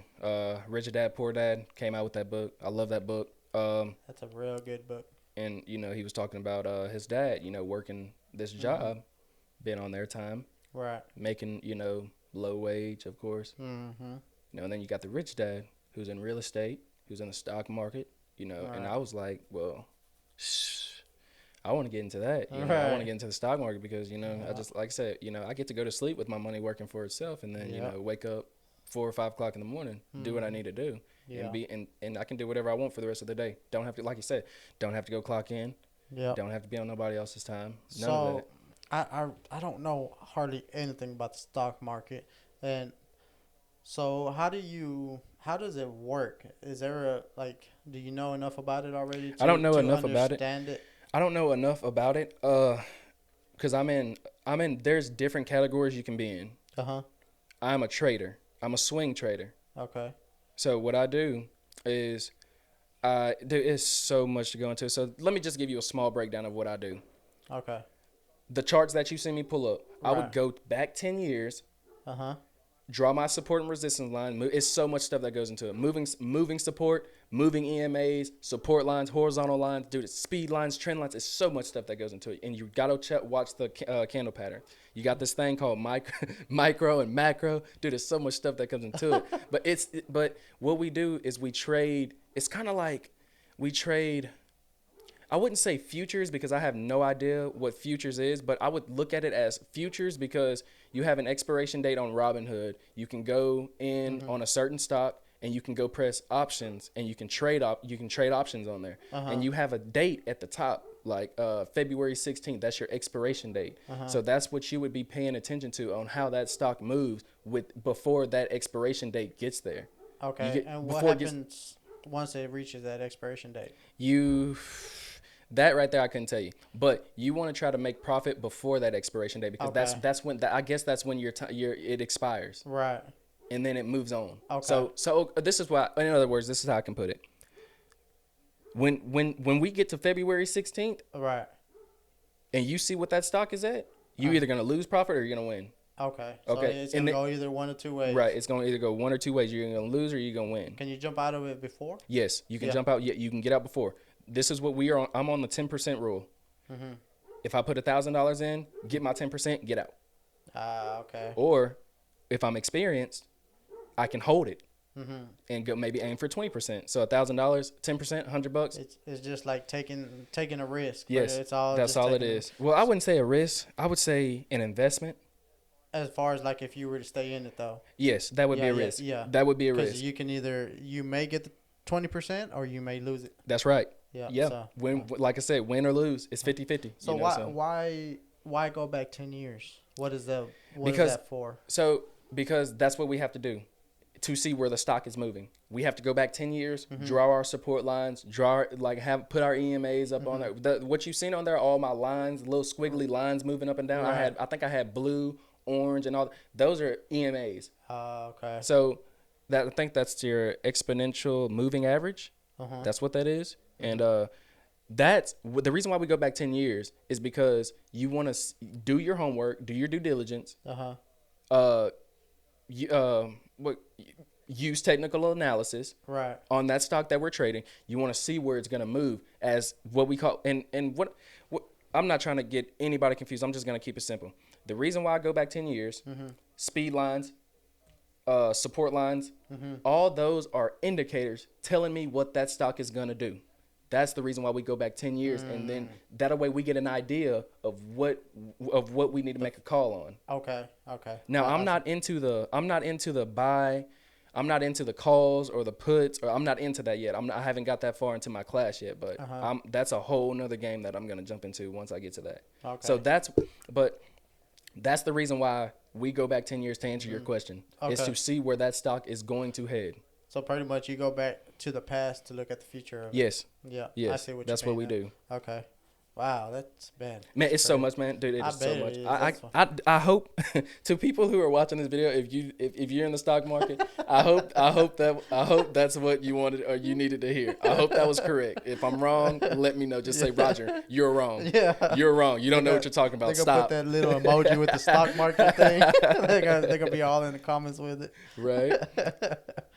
Rich Dad Poor Dad came out with that book. I love that book. That's a real good book. And he was talking about his dad, working this job, been on their time, Right. making low wage, of course. Mm-hmm. And then you got the rich dad who's in real estate, who's in the stock market, Right. And I was like, well, I want to get into that. I want Right. to get into the stock market because, Yeah. I just, like I said, I get to go to sleep with my money working for itself and then, Yeah. wake up 4 or 5 o'clock in the morning, do what I need to do Yeah. and I can do whatever I want for the rest of the day. Don't have to, like you said, don't have to go clock in. Yeah. Don't have to be on nobody else's time. None of So, that. I don't know hardly anything about the stock market, and so how does it work? Is there do you know enough about it already? I don't know to enough about it. understand it. I don't know enough about it. Cause I'm in. There's different categories you can be in. Uh-huh. I'm a trader. I'm a swing trader. Okay. So what I do is, there is so much to go into. So let me just give you a small breakdown of what I do. Okay. The charts that you see me pull up, I would Right. go back 10 years, Uh-huh. draw my support and resistance line. It's so much stuff that goes into it. Moving support, moving EMAs, support lines, horizontal lines, dude, it's speed lines, trend lines. It's so much stuff that goes into it. And you got to watch the candle pattern. You got this thing called micro and macro. Dude, there's so much stuff that comes into it. But what we do is we trade. It's kind of like we trade. I wouldn't say futures because I have no idea what futures is, but I would look at it as futures because you have an expiration date on Robinhood. You can go in on a certain stock and you can go press options and you can trade options on there. And you have a date at the top, like February 16th. That's your expiration date. So that's what you would be paying attention to on how that stock moves before that expiration date gets there. Okay. And what happens once it reaches that expiration date? That right there, I couldn't tell you. But you want to try to make profit before that expiration date because Okay. that's when I guess that's when it expires Right. and then it moves on. Okay. So this is why. In other words, this is how I can put it. When we get to February 16th Right. and you see what that stock is at, you're either gonna lose profit or you're gonna win. Okay. Okay. So it's gonna go either one or two ways. Right. It's gonna either go one or two ways. You're gonna lose or you're gonna win. Can you jump out of it before? Yes, you can Yeah. jump out. Yeah, you can get out before. This is what we are on. I'm on the 10% rule. If I put $1,000 in, get my 10%, get out. Okay. Or if I'm experienced, I can hold it and go maybe aim for 20%. So $1,000, 10%, $100. It's just like taking a risk. but Yes, It's all. that's just all it taking- is. Well, I wouldn't say a risk. I would say an investment. As far as if you were to stay in it though. Yes, that would be Yeah, a yeah, risk. yeah. That would be a Because risk. you may get the 20% or you may lose it. That's right. Yeah. Yeah. So, Like I said, win or lose, it's 50-50. so why go back 10 years? What is that? What is Because- that for? Because that's what we have to do to see where the stock is moving. We have to go back 10 years, Mm-hmm. draw our support lines, put our EMAs up on there. What you've seen on there, all my lines, little squiggly lines moving up and down. Right. I think I had blue, orange, and all. Those are EMAs. Okay. So I think that's your exponential moving average. That's what that is. And that's the reason why we go back 10 years is because you want to do your homework, do your due diligence. Use technical analysis Right. on that stock that we're trading. You want to see where it's going to move as what we call and what I'm not trying to get anybody confused. I'm just going to keep it simple. The reason why I go back 10 years, speed lines, support lines, all those are indicators telling me what that stock is going to do. That's the reason why we go back 10 years, and then that way we get an idea of what we need to make a call on. Okay. Now I'm not into the buy, I'm not into the calls or the puts, or I'm not into that yet. I haven't got that far into my class yet, but that's a whole nother game that I'm gonna jump into once I get to that. Okay. So that's the reason why we go back 10 years to answer your question, is Okay. to see where that stock is going to head. So pretty much you go back to the past to look at the future. Yes. Yeah. Yes. I see what that's you what mean we now. do. Okay. Wow, that's bad. Man, That's it's so crazy. much, man, dude. It I is so bet it much. is. I That's fine. I, I, I hope to people who are watching this video, if you're in the stock market, I hope that's what you wanted or you needed to hear. I hope that was correct. If I'm wrong, let me know. Just say, Roger, you're wrong. Yeah. You're wrong. You They don't know what got you're talking they about. gonna put Stop. that little emoji with the stock market thing. They gonna be all in the comments with it. Right?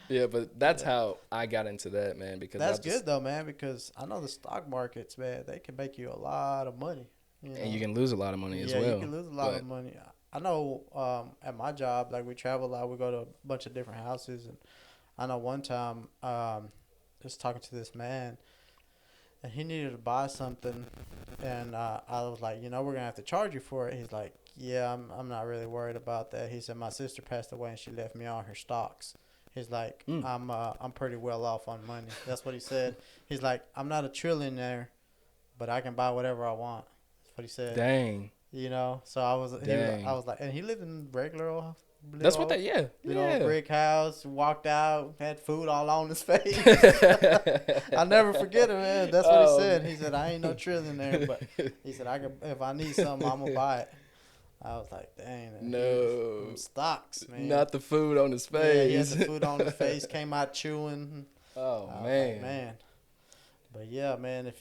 Yeah, but that's Yeah. how I got into that, man. Because I That's just good though, man, because I know the stock markets, man, they can make you a lot of money. You and you know. can lose a lot of money as Yeah, you well. can lose a lot of But money. I know at my job, like we travel a lot, we go to a bunch of different houses, and I know one time just talking to this man, and he needed to buy something, and I was like, we're gonna have to charge you for it. He's like, yeah, I'm not really worried about that. He said my sister passed away and she left me all her stocks. He's like, mm, I'm pretty well off on money. That's what he said. He's like, I'm not a trillionaire, but I can buy whatever I want. That's what he said. dang, So I dang. was like, and he lived in regular old, That's what that. Yeah, little old yeah. brick house. Walked out, had food all on his face. I never forget it, man. That's what he Oh, said. He said, I ain't no trillionaire, but he said, I can, if I need something, I'm gonna buy it. I was like, dang, man, he was no, them stocks, man. not the food on his Yeah, he had face. the food on his face, came out chewing. Oh I was like, man. man. But yeah, man, if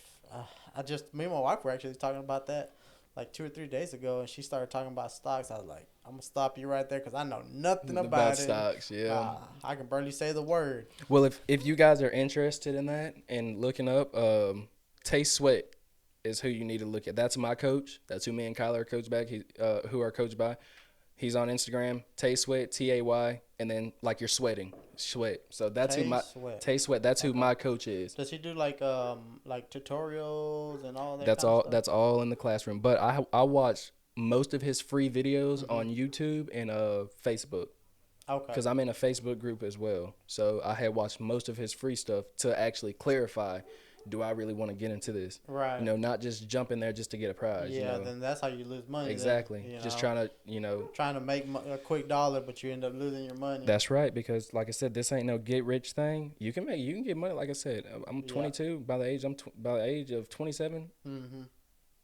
me and my wife were actually talking about that like 2 or 3 days ago, and she started talking about stocks. I was like, I'm gonna stop you right there because I know nothing About about it. stocks, yeah. I can barely say the word. Well, if you guys are interested in that and looking up, Tay Sweat is who you need to look at. That's my coach. That's who me and Kyler are coached back. Who are coached by. He's on Instagram, Tay Sweat, Tay, and then like you're sweating, sweat. So that's who Tay my Sweat. Tay Sweat. That's who Okay. my coach is. Does he do like tutorials and all that That's kind of all. stuff? That's all in the classroom. But I watch most of his free videos Mm-hmm. on YouTube and Facebook. Okay. Because I'm in a Facebook group as well. So I had watched most of his free stuff to actually clarify, do I really want to get into this? Right. Not just jump in there just to get a prize. Yeah, then that's how you lose money. Exactly. Then, Just trying to, trying to make a quick dollar, but you end up losing your money. that's right. Because like I said, this ain't no get rich thing. You can get money. Like I said, I'm 22. By the age of 27, Mm-hmm.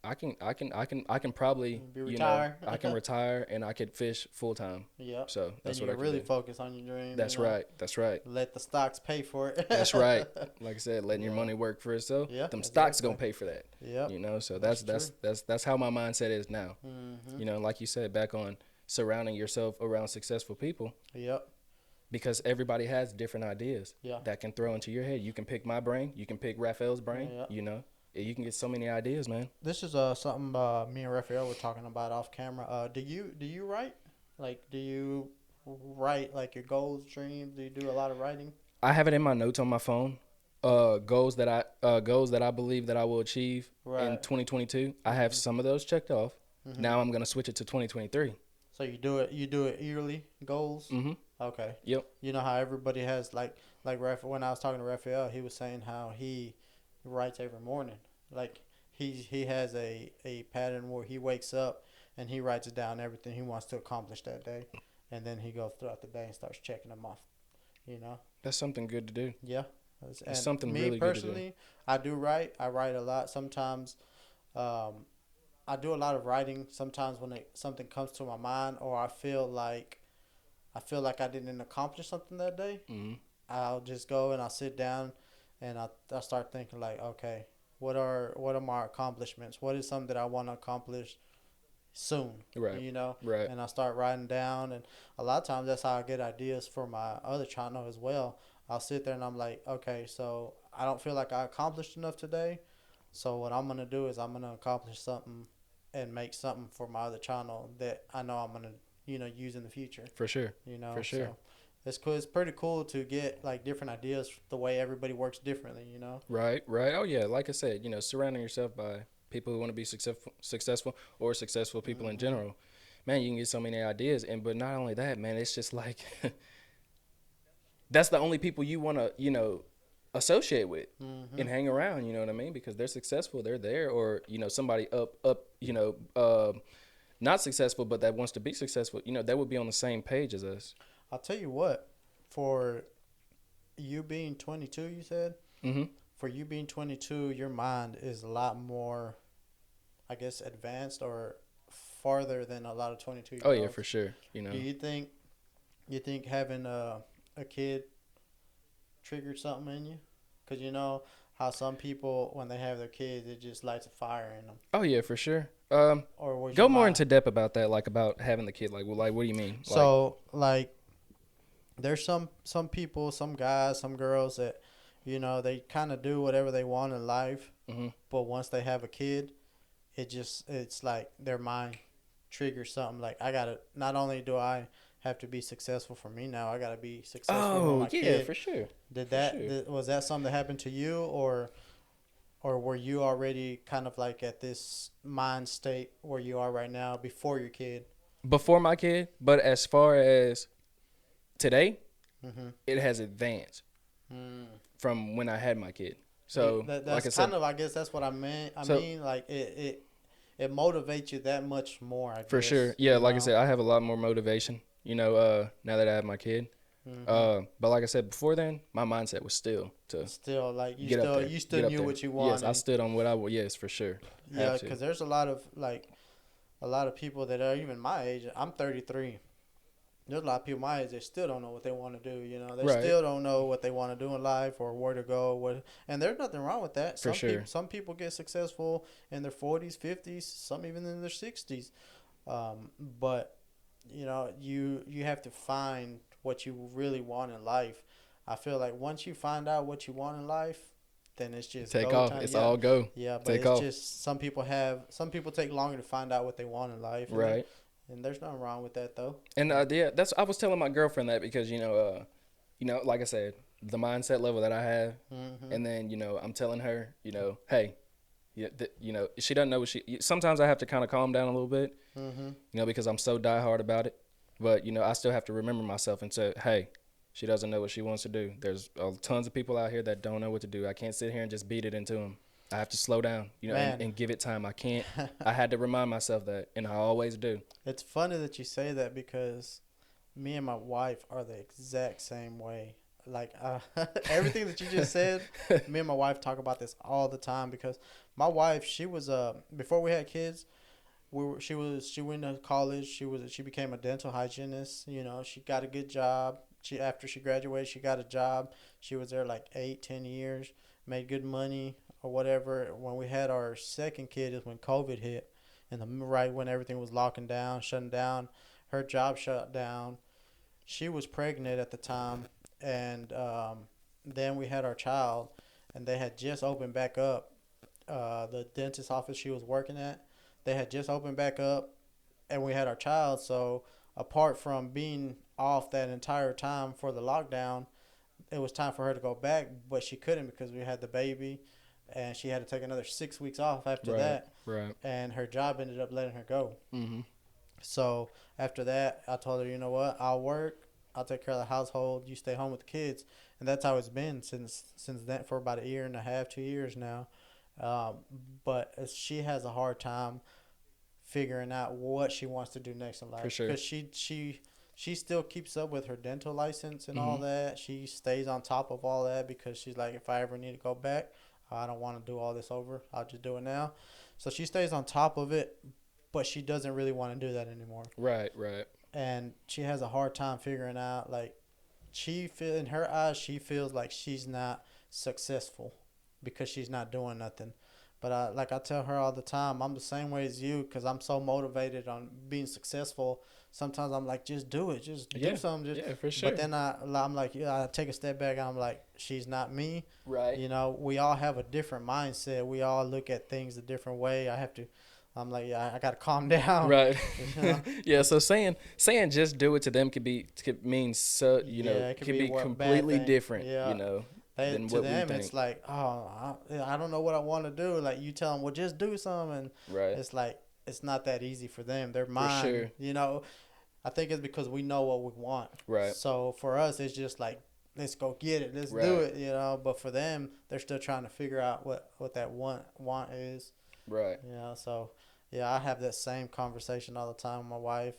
I can probably Be retired. I can retire and I could fish full time. Yep. So that's Then what you I can really do. focus on your dream. That's right. That's right. Let the stocks pay for it. That's right. Like I said, letting your Yeah. money work for itself. Yeah, Them stocks exactly. gonna pay for that. Yep. So That's that's how my mindset is now. Mm-hmm. Like you said, back on surrounding yourself around successful people, Yep. because everybody has different ideas Yeah. that can throw into your head. You can pick my brain. You can pick Raphael's brain. Yeah. You can get so many ideas, man. This is something me and Raphael were talking about off camera. Do you write? Like, do you write like your goals, dreams? Do you do a lot of writing? I have it in my notes on my phone. Goals that I believe that I will achieve in Right. 2022. I have some of those checked off. Mm-hmm. Now I'm gonna switch it to 2023. So you do it yearly goals. Mm-hmm. Okay. Yep. You know how everybody has like when I was talking to Raphael, he was saying how he writes every morning. Like he has a pattern where he wakes up and he writes down everything he wants to accomplish that day, and then he goes throughout the day and starts checking them off. That's something good to do. Yeah. It's something me really good to do. personally, I do write. I write a lot. Sometimes, I do a lot of writing. Sometimes when something comes to my mind, or I feel like I didn't accomplish something that day, Mm-hmm. I'll just go and I'll sit down, and I start thinking like, okay, what are my accomplishments? What is something that I want to accomplish soon? Right. Right. And I start writing down, and a lot of times that's how I get ideas for my other channel as well. I'll sit there and I'm like, okay, so I don't feel like I accomplished enough today, so what I'm gonna do is I'm gonna accomplish something and make something for my other channel that I know I'm gonna use in the future. For sure. For sure. So it's cool. It's pretty cool to get like different ideas the way everybody works differently. Right. Right. Oh yeah. Like I said, surrounding yourself by people who want to be successful or successful people in general. Man, you can get so many ideas, but not only that, man, it's just like that's the only people you want to associate with and hang around. You know what I mean? Because they're successful, they're there, or somebody up not successful but that wants to be successful. They would be on the same page as us. I'll tell you what, for you being 22, you said, Mm-hmm. for you being 22, your mind is a lot more I guess, advanced or farther than a lot of 22 Oh year yeah, olds. for sure. You Do know. you think having a kid triggered something in you? Because you know how some people, when they have their kids, it just lights a fire in them. Oh yeah, for sure. Or was Go your more mind? into depth about that, like about having the kid. Like what do you mean? Like, So, like, there's some people, some guys, some girls that, they kind of do whatever they want in life, hmm but once they have a kid, it's like their mind triggers something. Like, I gotta, not only do I have to be successful for me now, I gotta be successful for oh my yeah, kid. for sure, Did for that sure. was that something that happened to you, or were you already kind of like at this mind state where you are right now before your kid? Before my kid, but as far as today, Mm-hmm. it has advanced Mm. from when I had my kid. So, like That's I said, kind of, I guess that's what I meant. I so mean, like it motivates you that much more, I for sure, guess. yeah, like I said, I have a lot more motivation. Now that I have my kid. Hmm. But like I said before, then my mindset was still to Still, like get up there, you still get up knew there. what you Yes, I wanted. stood on what I would. Yes, for sure, Yeah, have to. because there's a lot of people that are even my age. I'm 33. There's a lot of people my age that still don't know what they want to do. They Right, still don't know what they want to do in life or where to go. And there's nothing wrong with that. for sure. Some people get successful in their 40s, 50s, some even in their 60s. But you have to find what you really want in life. I feel like once you find out what you want in life, then it's just Take go off. time. It's Yeah, all go. yeah. But Take it's off. just some people take longer to find out what they want in life, Right. and there's nothing wrong with that though. And yeah, that's I was telling my girlfriend that because like I said, the mindset level that I have, Mm-hmm. and then I'm telling her, hey, yeah, she doesn't know what she. Sometimes I have to kind of calm down a little bit, Mm-hmm. because I'm so diehard about it. But I still have to remember myself and say, hey, she doesn't know what she wants to do. There's tons of people out here that don't know what to do. I can't sit here and just beat it into them. I have to slow down, Man, and give it time. I can't. I had to remind myself that, and I always do. it's funny that you say that because me and my wife are the exact same way. Like everything that you just said, me and my wife talk about this all the time because my wife, she was before we had kids, she went to college. She became a dental hygienist. She got a good job. After she graduated, she got a job. She was there like 8, 10 years, made good money or whatever. When we had our second kid is when COVID hit, and right when everything was locking down, shutting down, her job shut down. She was pregnant at the time, and then we had our child, and they had just opened back up. The dentist office she was working at, they had just opened back up, and we had our child. So apart from being off that entire time for the lockdown, it was time for her to go back, but she couldn't because we had the baby, and she had to take another 6 weeks off after Right. that, Right. and her job ended up letting her go. Mhm. So after that, I told her, you know what, I'll work. I'll take care of the household. You stay home with the kids, and that's how it's been since then for about a year and a half, 2 years now. Um, but she has a hard time figuring out what she wants to do next in For life sure. because she still keeps up with her dental license and all Mhm. that. She stays on top of all that because she's like, if I ever need to go back, I don't want to do all this over. I'll just do it now. So she stays on top of it, but she doesn't really want to do that anymore. Right. Right. And she has a hard time figuring out, like, in her eyes she feels like she's not successful because she's not doing nothing. But like I tell her all the time, I'm the same way as you because I'm so motivated on being successful. Sometimes I'm like, just do it, just do Yeah. something. Yeah. For But sure. then I'm like, yeah, I take a step back and I'm like, she's not me. Right. We all have a different mindset. We all look at things a different way. I'm like, yeah, I got to calm down. Right. You know? Yeah. So saying just do it to them could mean so Yeah, it could could be a be bad completely thing. different. Yeah. Than To what we them, think. it's like, oh, I don't know what I want to do. Like, you tell them, well, just do something. And Right. it's like, it's not that easy for them. Their For mind, sure. I think it's because we know what we want. Right. So for us, it's just like, let's go get it. Let's do Right. it. But for them, they're still trying to figure out what that want is. Right. So yeah, I have that same conversation all the time with my wife,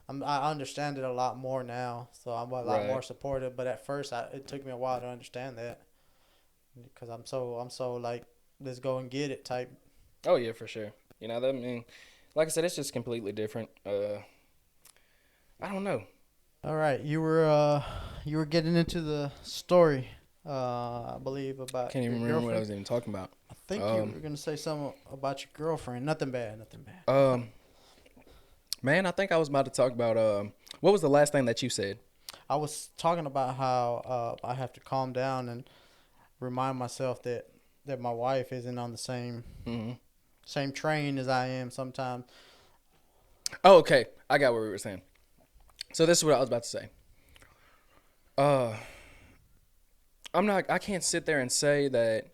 and I understand it a lot more now. So I'm a lot Right. more supportive. But at first, it took me a while to understand that because I'm so like, let's go and get it type. Oh yeah, for sure. You know, that, I mean, like I said, it's just completely different. I don't know. All right, you were getting into the story, I believe about Can't your even remember what I girlfriend. was even talking about. I think you were gonna say something about your girlfriend. Nothing bad, nothing bad. Man, I think I was about to talk about what was the last thing that you said? I was talking about how I have to calm down and remind myself that my wife isn't on the Mm-hmm. same train as I am sometimes. Oh, okay. I got what we were saying. So this is what I was about to say. I can't sit there and say that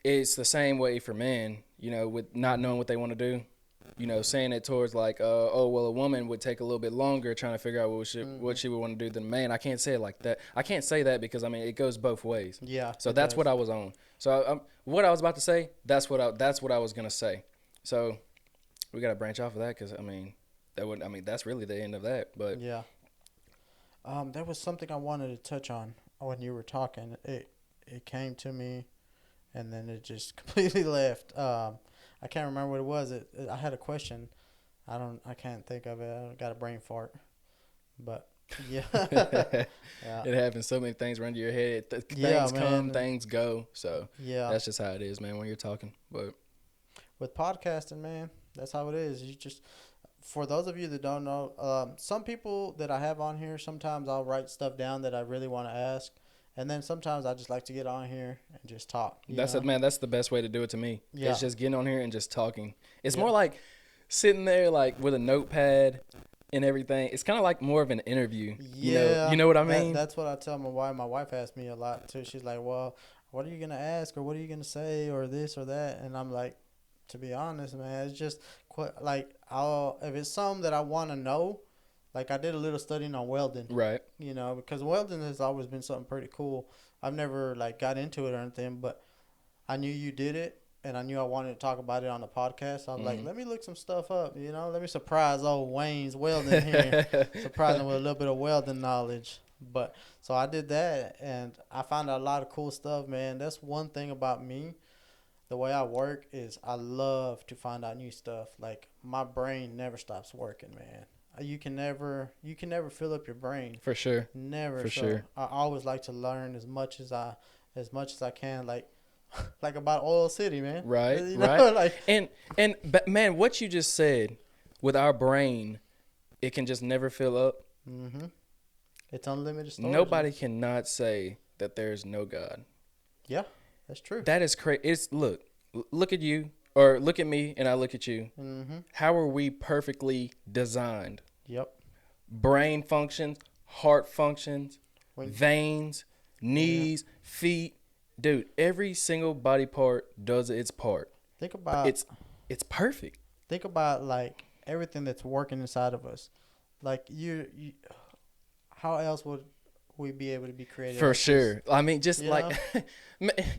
it's the same way for men, you know, with not knowing what they want to do. You know, saying it towards like, oh, well, a woman would take a little bit longer trying to figure out what she would want to do than a man. I can't say it like that. I can't say that because, I mean, it goes both ways. Yeah. So that's what I was on. So what I was about to say, that's what I was going to say. So we got to branch off of that because, I mean, that's really the end of that. But Yeah. There was something I wanted to touch on when you were talking. It came to me, and then it just completely left. I can't remember what it was. I had a question. I can't think of it. I got a brain fart. But yeah. Yeah. It happens. So many things run to your head. Yeah, Things come, man. things go. So Yeah. that's just how it is, man, when you're talking. But With podcasting, man, that's how it is. You just, for those of you that don't know, some people that I have on here, sometimes I'll write stuff down that I really want to ask, and then sometimes I just like to get on here and just talk. that's it, man. That's the best way to do it to me. Yeah. It's just getting on here and just talking. It's Yeah. more like sitting there like with a notepad and everything. It's kind of like more of an interview. Yeah, You know what I mean? That's what I tell my wife. My wife asks me a lot too. She's like, "Well, what are you gonna ask, or what are you gonna say, or this or that?" And I'm like, to be honest, man, it's just like if it's something that I want to know, like I did a little studying on welding, Right. you know, because welding has always been something pretty cool. I've never like got into it or anything, but I knew you did it, and I knew I wanted to talk about it on the podcast. I was like, let me look some stuff up, you know, let me surprise old Wayne's welding here, surprise him with a little bit of welding knowledge. But so I did that, and I found out a lot of cool stuff, man. That's one thing about me. The way I work is I love to find out new stuff. Like my brain never stops working, man. You can never fill up your brain. For sure. Never. For sure. I always like to learn as much as I can. Like like about Oil City, man. Right. You know, Right. like But man, what you just said with our brain, it can just never fill up. mm-hmm. It's unlimited storage. Nobody cannot say that there's no God. Yeah, that's true. That is crazy. Look at you, or look at me, and I look at you. Mm-hmm. How are we perfectly designed? Yep. Brain functions, heart functions, When- veins, knees, feet. Dude, every single body part does its part. Think about It's perfect. Think about like everything that's working inside of us. Like you how else would we be able to be creative? For like sure. this? I mean, just You like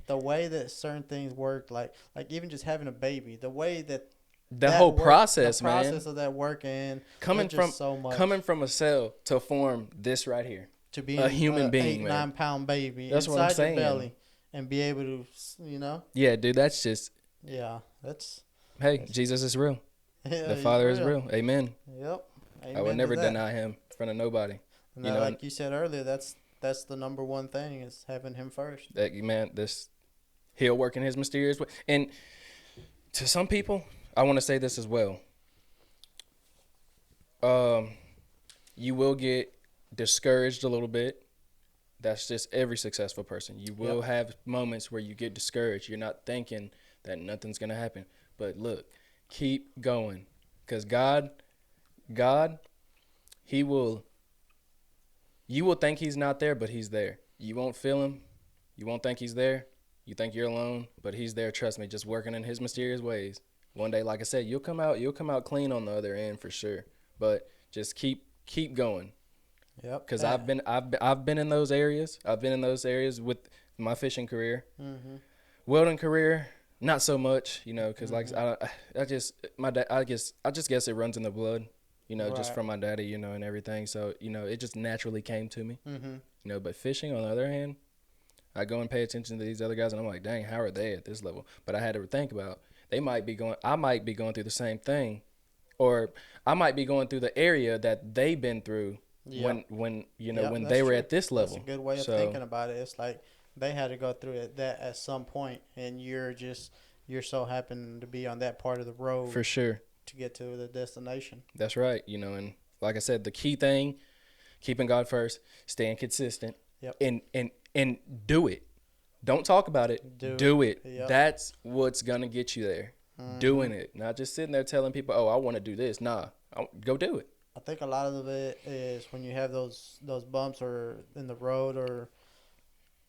The way that certain things work, like even just having a baby, the way that the whole process, the man. process of that working, Coming there's from just so much coming from a cell to form this right here. to be a human being, 8, man. 9 pound baby That's inside what I'm your saying. belly and be able to, you know, Yeah, dude, that's just that's hey, Jesus is real. yeah, The Father is real. Amen. Yep. I Amen would to never that. deny him in front of nobody. And you know, like you said earlier, that's the number one thing is having him first. That man, he'll work in his mysterious way. And to some people, I want to say this as well. You will get discouraged a little bit. That's just every successful person. You will have moments where you get discouraged. You're not thinking that nothing's going to happen. But look, keep going. Because God, you will think he's not there, but he's there. You won't feel him. You won't think he's there. You think you're alone, but he's there. Trust me, just working in his mysterious ways. One day, like I said, you'll come out clean on the other end for sure. But just keep going. Yep. Because I've been in those areas. I've been in those areas with my fishing career, welding career, not so much. You know, because like I just guess it runs in the blood. You know, just from my daddy. You know, and everything. So you know, it just naturally came to me. You know, but fishing on the other hand, I go and pay attention to these other guys, and I'm like, dang, how are they at this level? But I had to think about I might be going through the same thing, or I might be going through the area that they've been through Yep. when Yep, when that's they were true. at this That's a level. good way of So thinking about it. It's like they had to go through that at some point, and you're so happen to be on that part of the road for sure, to get to the destination. that's right. And like I said, the key thing, keeping God first, staying consistent, Yep. and do it. Don't talk about it. Do Do it. it. Yep. That's what's gonna get you there. Hmm. Doing it, not just sitting there telling people, "Oh, I want to do this." Nah, go do it. I think a lot of it is when you have those bumps or in the road, or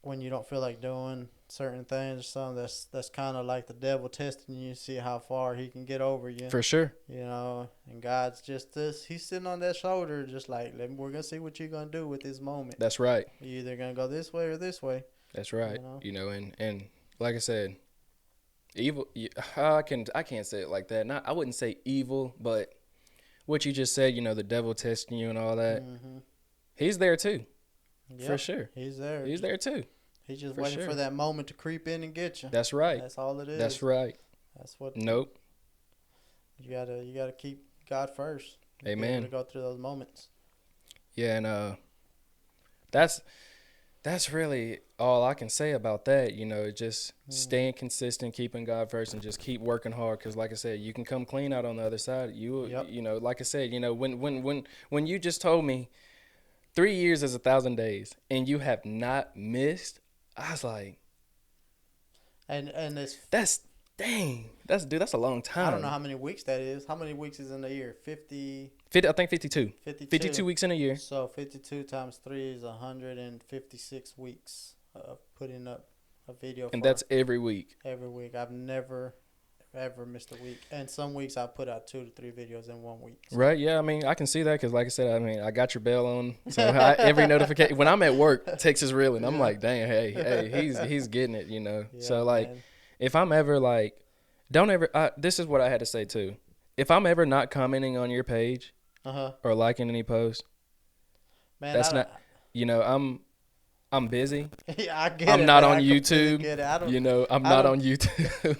when you don't feel like doing certain things or something. That's kind of like the devil testing you, see how far he can get over you. For sure. And God's just this. He's sitting on that shoulder, just like, we're gonna see what you're gonna do with this moment. That's right. You're either gonna go this way or this way. That's right. You know? And like I said, evil. I can't say it like that. Not I wouldn't say evil, but what you just said. The devil testing you and all that. Mm-hmm. He's there too. Yep, For sure. He's there. He's there too. He's just for waiting sure. for that moment to creep in and get you. That's right. That's all it is. That's right. That's what. Nope. You gotta keep God first. Amen. To go through those moments. Yeah, and that's really all I can say about that. Just staying consistent, keeping God first, and just keep working hard. Because, like I said, you can come clean out on the other side. Yep. Like I said, when you just told me 3 years is 1,000 days, and you have not missed, I was like, and it's dang, that's a long time. I don't know how many weeks that is. How many weeks is in a year? 50. 50, I think 52. 52. 52 weeks in a year. So 52 times 3 is 156 weeks of putting up a video. And that's every week. Every week. I've never ever missed a week. And some weeks I put out 2 to 3 videos in 1 week. So. Right, yeah, I can see that because, like I said, I got your bell on. So every notification, when I'm at work, text is reeling. I'm like, dang, hey, he's getting it, Yeah, so, like, man. if I'm ever, like, don't ever, this is what I had to say, too. If I'm ever not commenting on your page or liking any post, Man, that's not, I'm busy. Yeah, I get it. I'm not man. on I completely YouTube. Get it. I'm not on YouTube.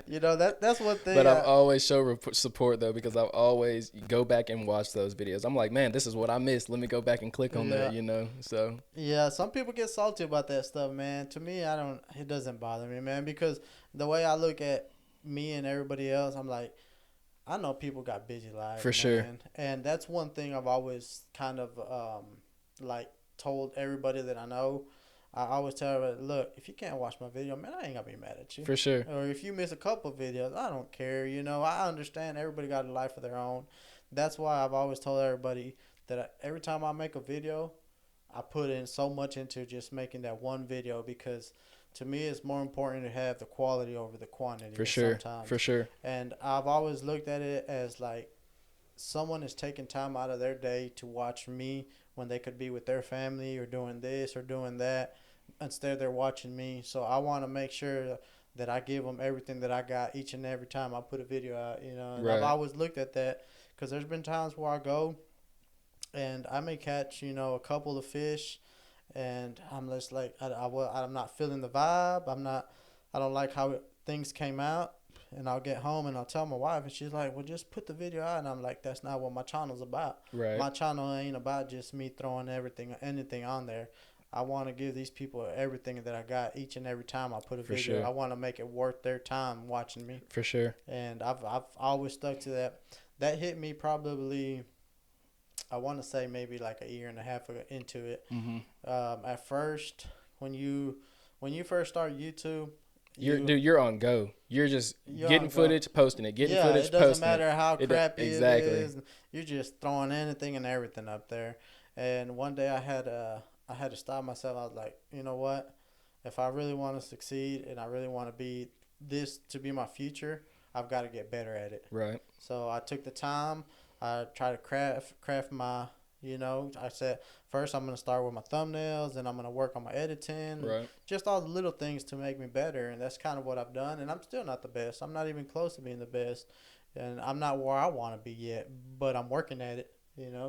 That's one thing. But I've always show support, though, because I've always go back and watch those videos. I'm like, man, this is what I missed. Let me go back and click on that, so. Yeah, some people get salty about that stuff, man. To me, it doesn't bother me, man, because the way I look at me and everybody else, I'm like, I know people got busy lives. For sure. And that's one thing I've always kind of, like, told everybody that I know. I always tell everybody, look, if you can't watch my video, man, I ain't gonna be mad at you. For sure. Or if you miss a couple of videos, I don't care. I understand everybody got a life of their own. That's why I've always told everybody that every time I make a video, I put in so much into just making that one video, because to me it's more important to have the quality over the quantity. For sure. Sometimes. For sure. And I've always looked at it as like someone is taking time out of their day to watch me when they could be with their family or doing this or doing that. Instead, they're watching me. So I want to make sure that I give them everything that I got each and every time I put a video out, And Right. I've always looked at that, because there's been times where I go and I may catch, a couple of fish, and I'm just like, I'm not feeling the vibe. I don't like how things came out. And I'll get home and I'll tell my wife, and she's like, well, just put the video out. And I'm like, that's not what my channel's about. Right. My channel ain't about just me throwing anything on there. I want to give these people everything that I got each and every time I put a video. Sure. I want to make it worth their time watching me. For sure. And I've always stuck to that. That hit me probably, I want to say maybe like a year and a half into it. Mm-hmm. At first, when you first start YouTube, you're on go. You're just getting footage, posting it. Getting footage, posting it. It doesn't matter how crappy exactly. it is. You're just throwing anything and everything up there. And one day I had to stop myself. I was like, you know what? If I really want to succeed and I really want to be this to be my future, I've got to get better at it. Right. So I took the time. I tried to craft my, I said, first I'm going to start with my thumbnails, and I'm going to work on my editing. Right. Just all the little things to make me better. And that's kind of what I've done. And I'm still not the best. I'm not even close to being the best. And I'm not where I want to be yet, but I'm working at it,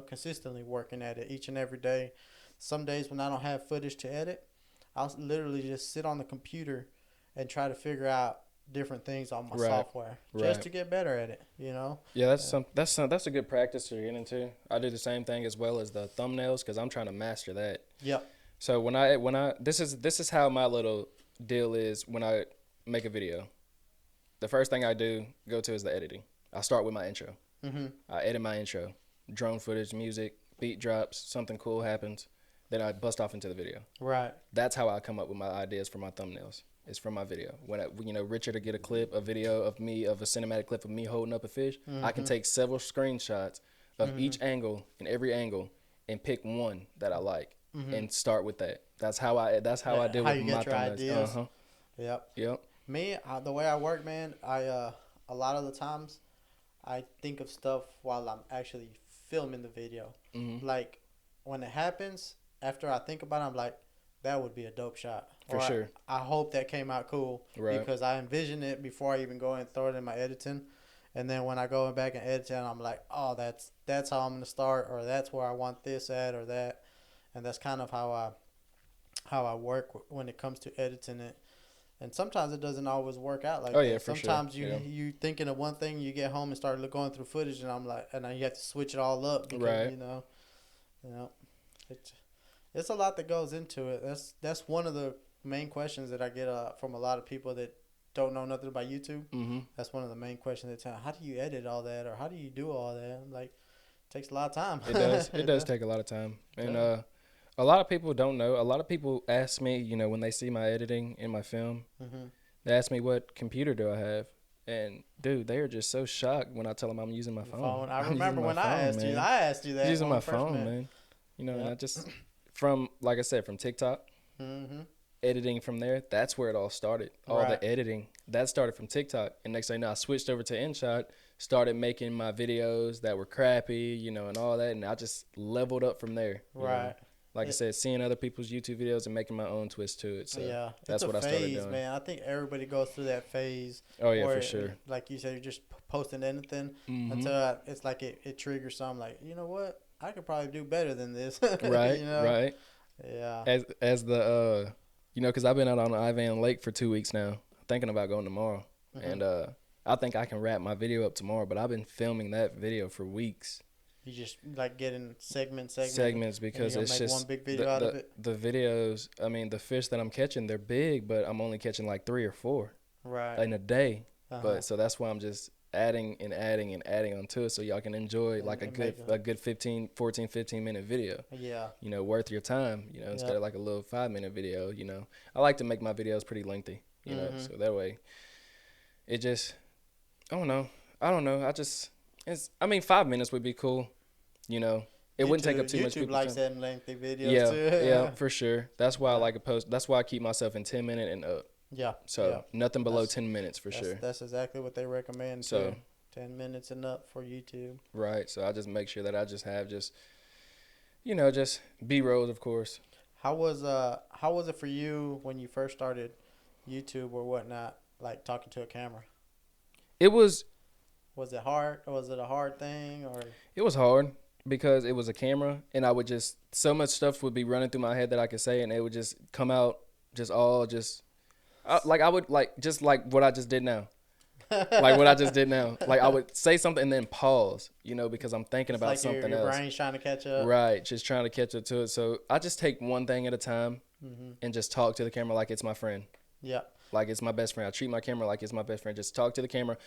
consistently working at it each and every day. Some days when I don't have footage to edit, I'll literally just sit on the computer and try to figure out different things on my Right. software just Right. to get better at it. You know. Yeah, that's a good practice to get into. I do the same thing as well as the thumbnails because I'm trying to master that. Yep. So when I this is how my little deal is when I make a video. The first thing I go to is the editing. I start with my intro. Mhm. I edit my intro, drone footage, music, beat drops, something cool happens, then I bust off into the video. Right. That's how I come up with my ideas for my thumbnails. It's from my video. When Richard will get a video of me, of a cinematic clip of me holding up a fish, I can take several screenshots of each angle and every angle and pick one that I like and start with that. That's how I deal how with you my get your thumbnails. ideas. Yep. Yep. Me, the way I work, man, I a lot of the times I think of stuff while I'm actually filming the video. Like when it happens, after I think about it, I'm like, that would be a dope shot. For sure. I hope that came out cool because I envision it before I even go and throw it in my editing. And then when I go back and edit it, I'm like, oh, that's how I'm gonna start, or that's where I want this at, or that. And that's kind of how I work when it comes to editing it. And sometimes it doesn't always work out like that. Yeah, for sometimes sure. you thinking of one thing, you get home and start going through footage, and I'm like, and then you have to switch it all up because you know, it's a lot that goes into it. That's one of the main questions that I get from a lot of people that don't know nothing about YouTube. That's one of the main questions they tell. How do you edit all that, or how do you do all that? I'm like, it takes a lot of time. It does. It does take a lot of time, and a lot of people don't know. A lot of people ask me, when they see my editing in my film, they ask me what computer do I have, and dude, they are just so shocked when I tell them I'm using my phone. I remember when I asked you that. I'm using my phone, man. And I just like I said, from TikTok, editing from there. That's where it all started. All the editing that started from TikTok, and next thing I know, I switched over to InShot, started making my videos that were crappy, and all that, and I just leveled up from there. Right. Like I said, seeing other people's YouTube videos and making my own twist to it. So that's what I started doing. Man, I think everybody goes through that phase. Oh yeah, for sure. Like you said, you're just posting anything until it's like it triggers something. Like, you know what? I could probably do better than this. Right. Right. Yeah. As the because I've been out on the Ivan Lake for 2 weeks now, thinking about going tomorrow, and I think I can wrap my video up tomorrow. But I've been filming that video for weeks. You just like getting segments because it's just one big video out of it. The videos. I mean, the fish that I'm catching, they're big, but I'm only catching like 3 or 4 in a day. But so that's why I'm just adding onto it so y'all can enjoy like a good 15 minute video. Yeah. Worth your time. Instead of like a little 5-minute video. I like to make my videos pretty lengthy. So that way, it just I don't know. I mean, 5 minutes would be cool. It wouldn't take up too much people's likes time. them lengthy videos too. Yeah, for sure. That's why I like to post. That's why I keep myself in 10 minute and up. Yeah. So nothing below 10 minutes for sure. That's exactly what they recommend. So 10 minutes and up for YouTube. Right. So I just make sure that I just have just B-rolls, of course. How was it for you when you first started YouTube or whatnot, like talking to a camera? It was. Was it hard? Was it a hard thing or? It was hard because it was a camera, and I would just so much stuff would be running through my head that I could say, and it would just come out like I would just like what I just did now. Like what I just did now. Like I would say something and then pause, because I'm thinking about like something your else. Brain's trying to catch up. Right, just trying to catch up to it. So I just take one thing at a time and just talk to the camera like it's my friend. Yeah. Like it's my best friend. I treat my camera like it's my best friend. Just talk to the camera.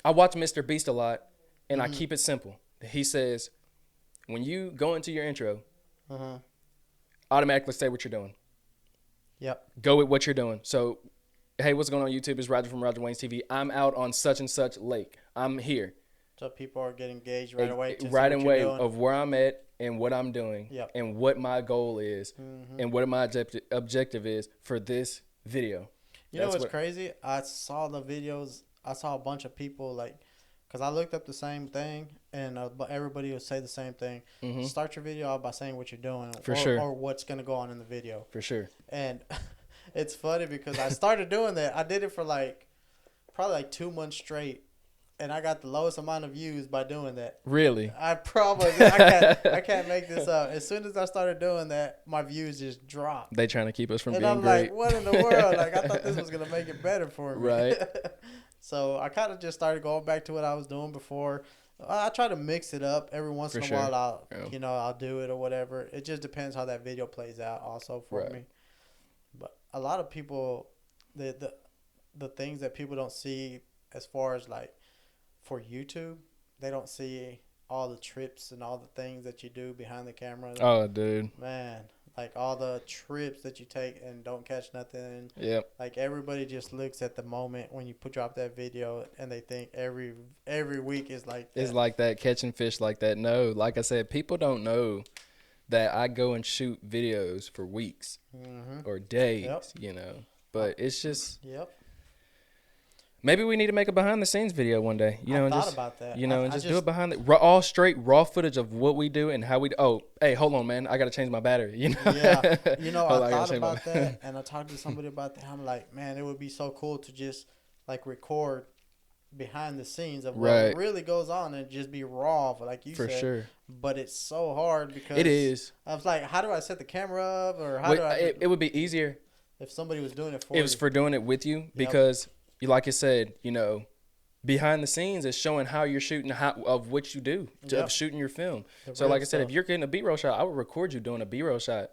I watch Mr. Beast a lot, and I keep it simple. He says, when you go into your intro, automatically say what you're doing. Yep. Go with what you're doing. So, hey, what's going on YouTube? It's Roger from Roger Wayne's TV. I'm out on such and such lake. I'm here. So people are getting engaged right away. Right away of where I'm at and what I'm doing and what my goal is and what my objective is for this video. You know what's crazy? I saw the videos. I saw a bunch of people because I looked up the same thing and everybody would say the same thing. Start your video out by saying what you're doing or what's going to go on in the video. For sure. And it's funny because I started doing that. I did it for probably 2 months straight. and I got the lowest amount of views by doing that. Really? I promise. I can't make this up. As soon as I started doing that, my views just dropped. They trying to keep us from And being I'm great. like, what in the world? Like, I thought this was going to make it better for me. Right. So I kind of just started going back to what I was doing before. I try to mix it up every once in a while. I'll do it or whatever. It just depends how that video plays out also for me. But a lot of people, the things that people don't see as far as like for YouTube, they don't see all the trips and all the things that you do behind the camera. Oh, dude. Man, like all the trips that you take and don't catch nothing. Yep. Like everybody just looks at the moment when you drop that video and they think every week is like that. It's like that, catching fish like that. No, like I said, people don't know that I go and shoot videos for weeks or days, you know. But it's just maybe we need to make a behind the scenes video one day, you know, and just about that. You know, and just do it behind the all straight raw footage of what we do and how we. Oh, hey, hold on, man, I gotta change my battery. You know. Yeah, you know, I thought about that, and I talked to somebody about that. I'm like, man, it would be so cool to just like record behind the scenes of what really goes on and just be raw, like you said. For sure. But it's so hard because it is. I was like, how do I set the camera up, or how do I? It would be easier if somebody was doing it for you. It was for doing it with you because, like I said, you know, behind the scenes is showing how you're shooting, of what you do, of shooting your film. So, like I said, if you're getting a B-roll shot, I would record you doing a B-roll shot.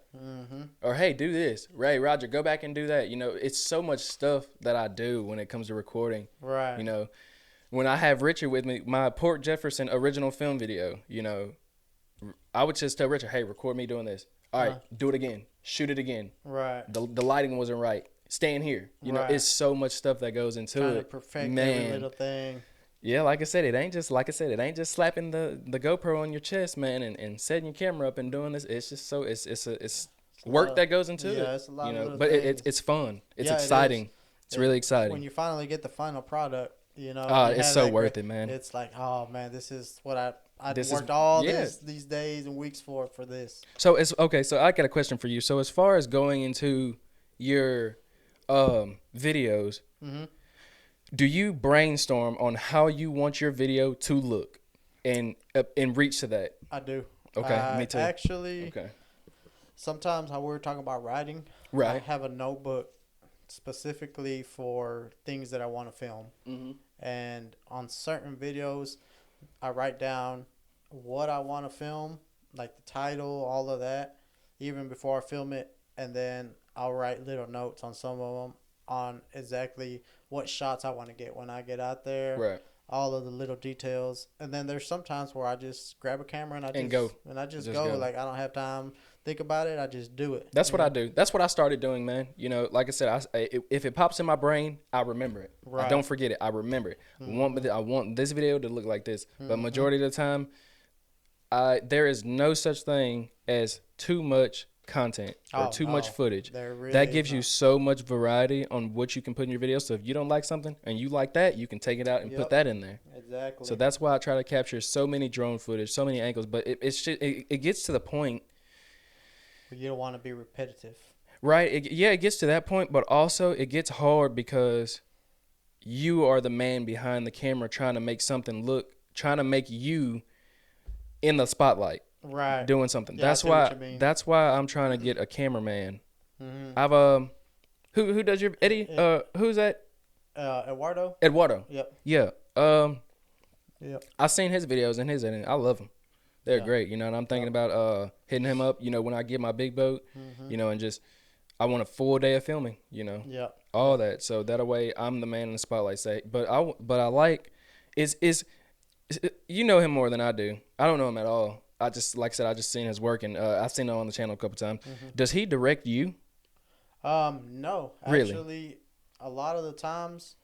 Or, hey, do this. Ray, Roger, go back and do that. You know, it's so much stuff that I do when it comes to recording. Right. You know, when I have Richard with me, my Port Jefferson original film video, you know, I would just tell Richard, hey, record me doing this. All right, do it again. Shoot it again. Right. The lighting wasn't right. Staying here, you know, it's so much stuff that goes into trying to perfect every little thing. Yeah, like I said, it ain't just slapping the GoPro on your chest, man, and setting your camera up and doing this. It's just so it's work that goes into it. Yeah, it's a lot. You know, but it's fun. It's exciting. It's really exciting when you finally get the final product. You know, it's so worth it, man. It's like, oh man, this is what I worked all these days and weeks for this. So it's okay. So I got a question for you. So as far as going into your videos, do you brainstorm on how you want your video to look and reach to that? I do. Okay, me too. Actually, sometimes how we're talking about writing, I have a notebook specifically for things that I want to film. And on certain videos, I write down what I want to film, like the title, all of that, even before I film it. And then I'll write little notes on some of them on exactly what shots I want to get when I get out there. All of the little details. And then there's sometimes where I just grab a camera and I just go. Like, I don't have time to think about it. I just do it. That's what I do. That's what I started doing, man. You know, like I said, if it pops in my brain, I remember it. I don't forget it. I remember it. I want this video to look like this. But majority of the time, there is no such thing as too much content or too much footage. Really that gives you so much variety on what you can put in your video. So if you don't like something and you like that, you can take it out and put that in there. Exactly. So that's why I try to capture so many drone footage, so many angles. But it gets to the point where you don't want to be repetitive. Right. It gets to that point, but also it gets hard because you are the man behind the camera trying to make you in the spotlight. Right, doing something. Yeah, that's why I'm trying to get a cameraman. I've who does your Eddie? Who's that? Eduardo. Yep. Yeah. I've seen his videos and his editing. I love them. They're great. You know, and I'm thinking about hitting him up. You know, when I get my big boat. You know, and just I want a full day of filming. You know. Yeah. All that. So that way I'm the man in the spotlight. But I like is you know him more than I do. I don't know him at all. I just, like I said, I just seen his work, and I've seen him on the channel a couple times. Does he direct you? No. Really? Actually, a lot of the times,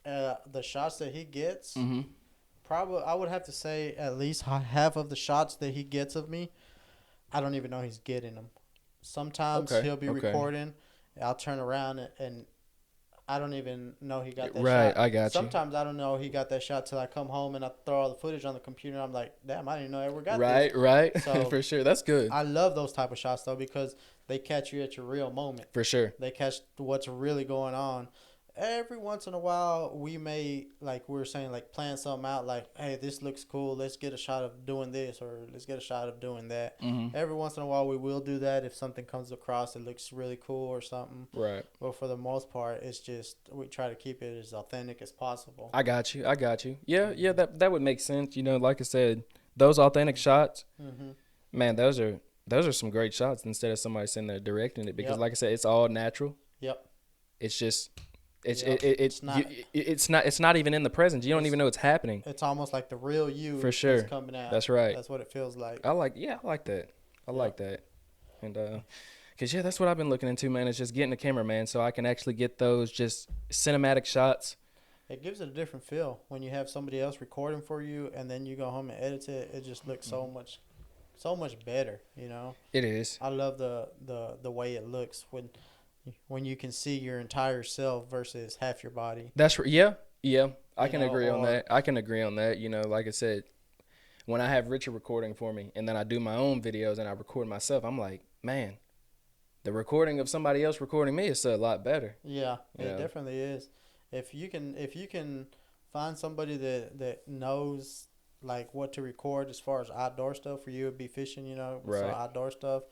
the shots that he gets, probably I would have to say at least half of the shots that he gets of me, I don't even know he's getting them. Sometimes he'll be recording, I'll turn around and I don't even know he got that shot. Right, I got you. Sometimes I don't know he got that shot till I come home and I throw all the footage on the computer and I'm like, damn, I didn't know I ever got this. Right. So for sure. That's good. I love those type of shots, though, because they catch you at your real moment. For sure. They catch what's really going on. every once in a while we may, like we were saying, like plan something out, like, hey, this looks cool, let's get a shot of doing this, or let's get a shot of doing that. Every once in a while we will do that if something comes across that looks really cool or something. Right. But for the most part, it's just we try to keep it as authentic as possible. I got you. Yeah, that would make sense. Like I said, those authentic shots, man, those are some great shots instead of somebody sitting there directing it, because like I said, it's all natural. Yep. It's just it's not even in the present. You don't even know it's happening. It's almost like the real you for sure is coming out. That's right. That's what it feels like. I like that. I like that. And cause that's what I've been looking into, man. Is just getting a camera, man, so I can actually get those just cinematic shots. It gives it a different feel when you have somebody else recording for you, and then you go home and edit it. It just looks so much better. It is. I love the way it looks when you can see your entire self versus half your body. That's right. Yeah. I can agree on that. Like I said, when I have Richard recording for me, and then I do my own videos and I record myself, I'm like, man, the recording of somebody else recording me is a lot better. Yeah, it definitely is. If you can find somebody that knows like what to record as far as outdoor stuff, for you it'd be fishing, right. So outdoor stuff,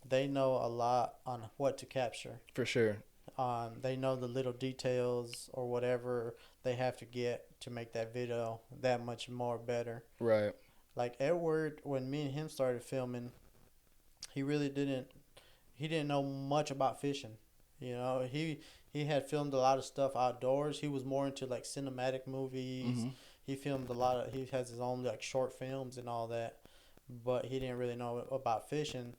they know a lot on what to capture. For sure. They know the little details or whatever they have to get to make that video that much more better. Right. Like Edward, when me and him started filming, he really didn't know much about fishing. He had filmed a lot of stuff outdoors. He was more into like cinematic movies. He filmed he has his own like short films and all that, but he didn't really know about fishing.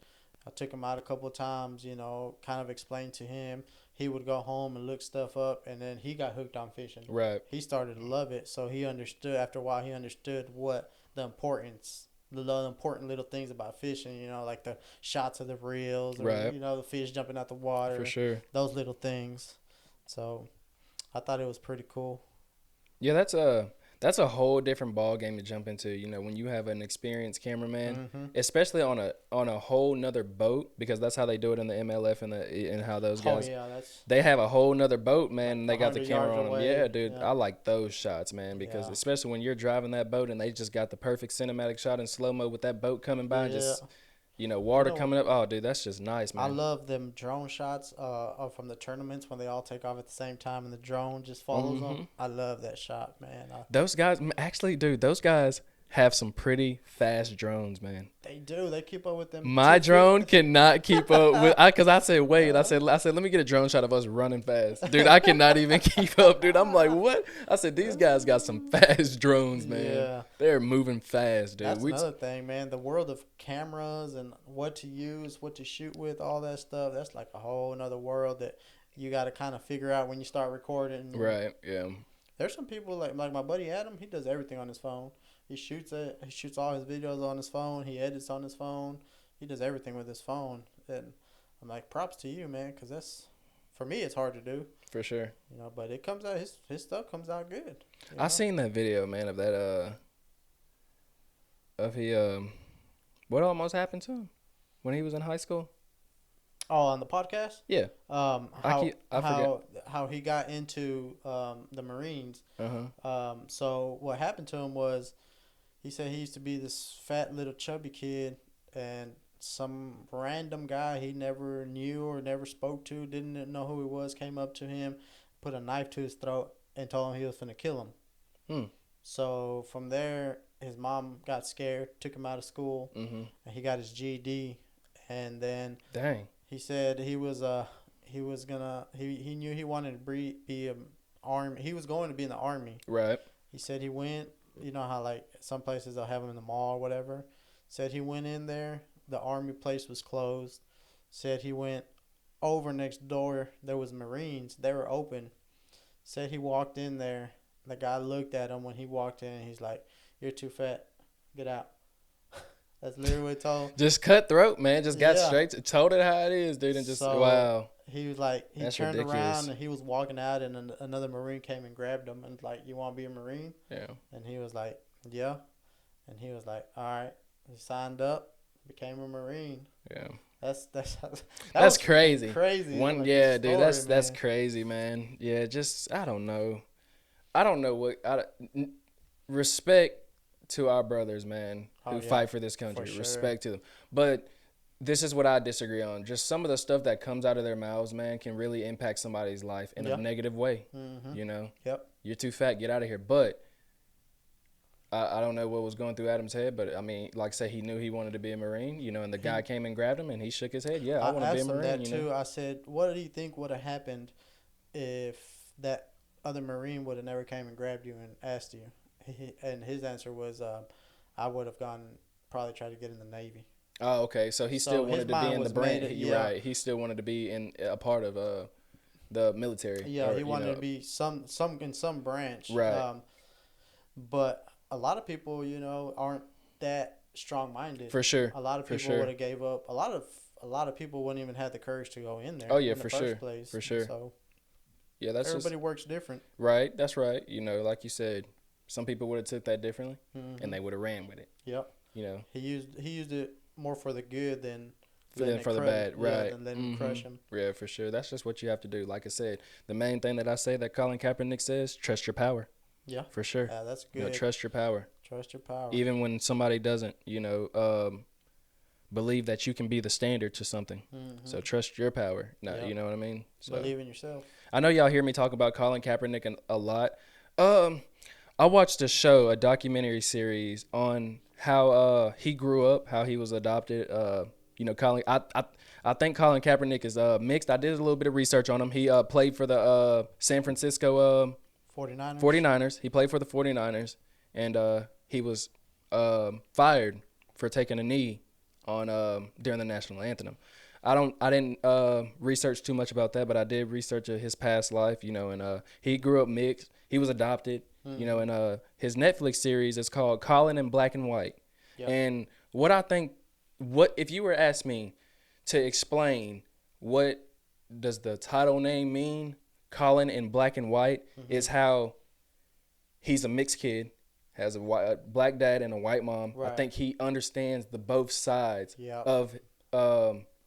I took him out a couple of times, kind of explained to him. He would go home and look stuff up, and then he got hooked on fishing. Right. He started to love it, so he understood, after a while, he understood what the important little things about fishing, like the shots of the reels, or, right. The fish jumping out the water. For sure. Those little things. So I thought it was pretty cool. Yeah, that's a whole different ball game to jump into. When you have an experienced cameraman, especially on a whole nother boat, because that's how they do it in the MLF and how those guys. Oh yeah, they have a whole nother boat, man, and they got the camera on them. Away. Yeah, dude, I like those shots, man, because especially when you're driving that boat and they just got the perfect cinematic shot in slow mo with that boat coming by, and just water coming up. Oh, dude, that's just nice, man. I love them drone shots from the tournaments when they all take off at the same time and the drone just follows them. I love that shot, man. Those guys, actually, dude, those guys have some pretty fast drones, man. They do. They keep up with them. My drone cannot keep up with. Because I said, wait. I said, let me get a drone shot of us running fast, dude. I cannot even keep up, dude. I'm like, what? I said, these guys got some fast drones, man. Yeah, they're moving fast, dude. That's another thing, man. The world of cameras and what to use, what to shoot with, all that stuff. That's like a whole another world that you got to kind of figure out when you start recording. Right. Yeah. There's some people like my buddy Adam. He does everything on his phone. He shoots all his videos on his phone. He edits on his phone. He does everything with his phone. And I'm like, props to you, man, because for me, it's hard to do. For sure. But it comes out, his stuff comes out good. I seen that video, man, of that, what almost happened to him when he was in high school? Oh, on the podcast? Yeah. How he got into the Marines. So what happened to him was, he said he used to be this fat little chubby kid, and some random guy he never knew or never spoke to, didn't know who he was, came up to him, put a knife to his throat, and told him he was finna kill him. So from there, his mom got scared, took him out of school, and he got his GED, and then he said he knew he wanted to be an army. He was going to be in the army. Right. He said he went. You know how like some places they'll have him in the mall or whatever. Said he went in there. The army place was closed. Said he went over next door. There was Marines. They were open. Said he walked in there. The guy looked at him when he walked in. He's like, "You're too fat. Get out." That's literally what he told. Just cutthroat, man. Just got told it how it is, dude, and just wow. He was like, That's turned ridiculous. around and he was walking out, and another Marine came and grabbed him and like, "You want to be a Marine?" Yeah. And he was like, "Yeah." And he was like, "All right." He signed up, became a Marine. Yeah. That's crazy. Crazy. One, like, yeah, story, dude, that's man. crazy, man. Yeah, just I don't know. I don't know respect to our brothers, man, Oh who yeah, fight for this country. for sure. Respect to them. But this is what I disagree on. Just some of the stuff that comes out of their mouths, man, can really impact somebody's life in a Yeah. negative way. Mm-hmm. You know, Yep. you're too fat, get out of here. But I don't know what was going through Adam's head, but I mean, like I said, he knew he wanted to be a Marine, you know, and the guy came and grabbed him and he shook his head. Yeah, I want to be a asked him Marine, that you know. too. I said, "What do you think would have happened if that other Marine would have never came and grabbed you and asked you?" And his answer was, "I would have gone, probably tried to get in the Navy." Oh, okay. So he So still his wanted to be mind in the was brand. made. You're Yeah, right. He still wanted to be in a part of the military. yeah. Or, He you wanted know, to be some in some branch. right. But a lot of people, aren't that strong minded. For sure. A lot of For people sure. would have gave up. A lot of people wouldn't even have the courage to go in there. Oh, yeah, in the for first sure. place. For sure. So Yeah, that's everybody just works different. right. That's right. You know, like you said, some people would have took that differently Mm-hmm. and they would have ran with it. Yep. You know, He used it more for the good than for the bad, right? Than letting it crush him. Yeah, for sure. That's just what you have to do. Like I said, the main thing that I say that Colin Kaepernick says: trust your power. Yeah. For sure. Yeah, that's good. You know, trust your power. Trust your power. Even when somebody doesn't, believe that you can be the standard to something. Mm-hmm. So trust your power. No, Yep. You know what I mean? So Believe in yourself. I know y'all hear me talk about Colin Kaepernick a lot. I watched a documentary series on how he grew up, how he was adopted. Colin. I think Colin Kaepernick is mixed. I did a little bit of research on him. He played for the San Francisco 49ers. 49ers. He played for the 49ers, and he was fired for taking a knee on during the national anthem. I didn't research too much about that, but I did research his past life, and he grew up mixed. He was adopted, and his Netflix series is called Colin in Black and White. Yep. And if you were asked me to explain what does the title name mean, Colin in Black and White, is how he's a mixed kid, has a black dad and a white mom. Right. I think he understands the both sides Yep. of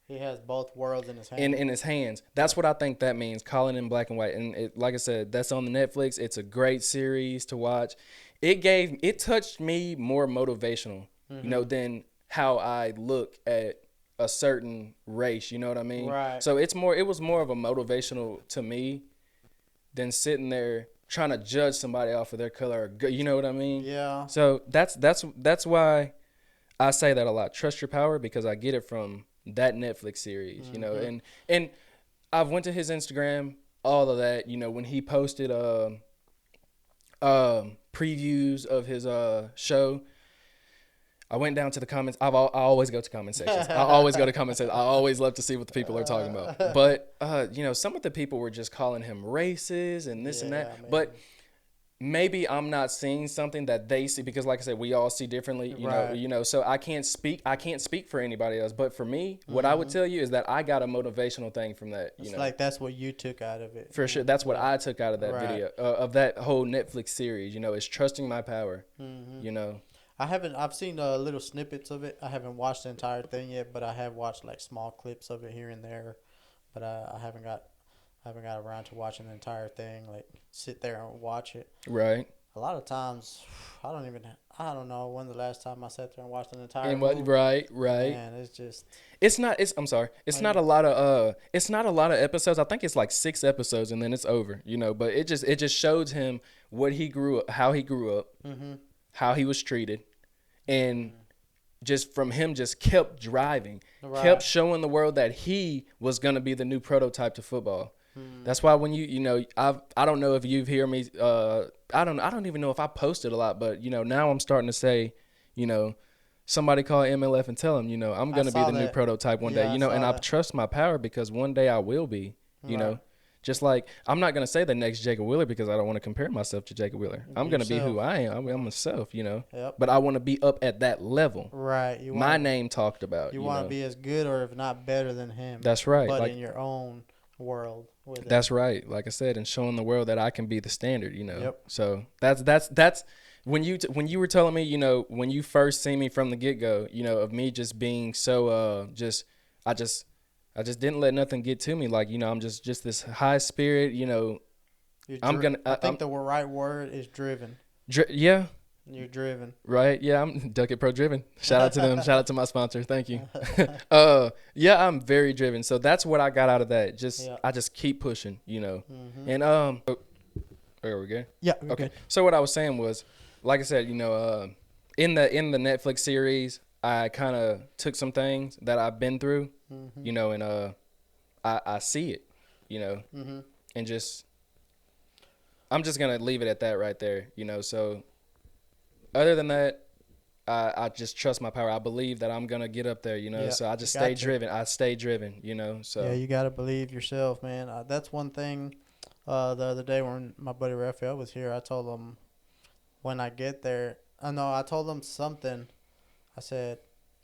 He has both worlds in his hands. in his hands. That's what I think that means, Colin in Black and White. And like I said, that's on the Netflix. It's a great series to watch. It touched me more motivational, than how I look at a certain race. You know what I mean? Right. So it was more of a motivational to me than sitting there trying to judge somebody off of their color. You know what I mean? Yeah. So that's why I say that a lot. Trust your power, because I get it from that Netflix series, and I've went to his Instagram, all of that, when he posted previews of his show. I went down to the comments. I always go to comment sections. I always go to comment sections. I always love to see what the people are talking about. But some of the people were just calling him racist and this and that. Man. But maybe I'm not seeing something that they see, because like I said, we all see differently, Right. So I can't speak for anybody else, but for me, what I would tell you is that I got a motivational thing from that, It's like that's what you took out of it. For sure. That's what I took out of that Right. video, of that whole Netflix series, is trusting my power, I've seen little snippets of it. I haven't watched the entire thing yet, but I have watched like small clips of it here and there. But I haven't got around to watching the entire thing. Like sit there and watch it. Right. A lot of times, I don't know when the last time I sat there and watched an entire And movie. right. Man, it's just. I'm sorry. It's not a lot of episodes. I think it's like 6 episodes and then it's over, but it just shows him how he grew up, how he was treated, and just from him just kept driving, Right. kept showing the world that he was going to be the new prototype to football. That's why when I don't know if you've heard me, I don't even know if I posted a lot, but now I'm starting to say, somebody call MLF and tell them, I'm going to be the new prototype one day, and I trust my power, because one day I will be, Right. Just like I'm not going to say the next Jacob Wheeler, because I don't want to compare myself to Jacob Wheeler. I'm going to be who I am. I'm myself, Yep. but I want to be up at that level. Right. My name talked about. You want to be as good, or if not better than him. That's right. But in your own world. With it. That's right. Like I said, and showing the world that I can be the standard, Yep. So that's when you were telling me, when you first seen me from the get-go, of me just being so I just didn't let nothing get to me. Like, I'm just this high spirit, I think the right word is driven. Yeah. You're driven. Right. Yeah. I'm Ducket Pro driven. Shout out to them. Shout out to my sponsor. Thank you. Yeah, I'm very driven. So that's what I got out of that. I just keep pushing, Mm-hmm. and, there we go. Yeah. Okay. Good. So what I was saying was, like I said, in the Netflix series, I kind of took some things that I've been through, and I see it, Mm-hmm. and I'm just gonna leave it at that right there, So other than that, I just trust my power. I believe that I'm gonna get up there, Yeah, So I just stay driven. I stay driven, So yeah, you gotta believe yourself, man. That's one thing. The other day when my buddy Raphael was here, I told him when I get there. I told him something. I said,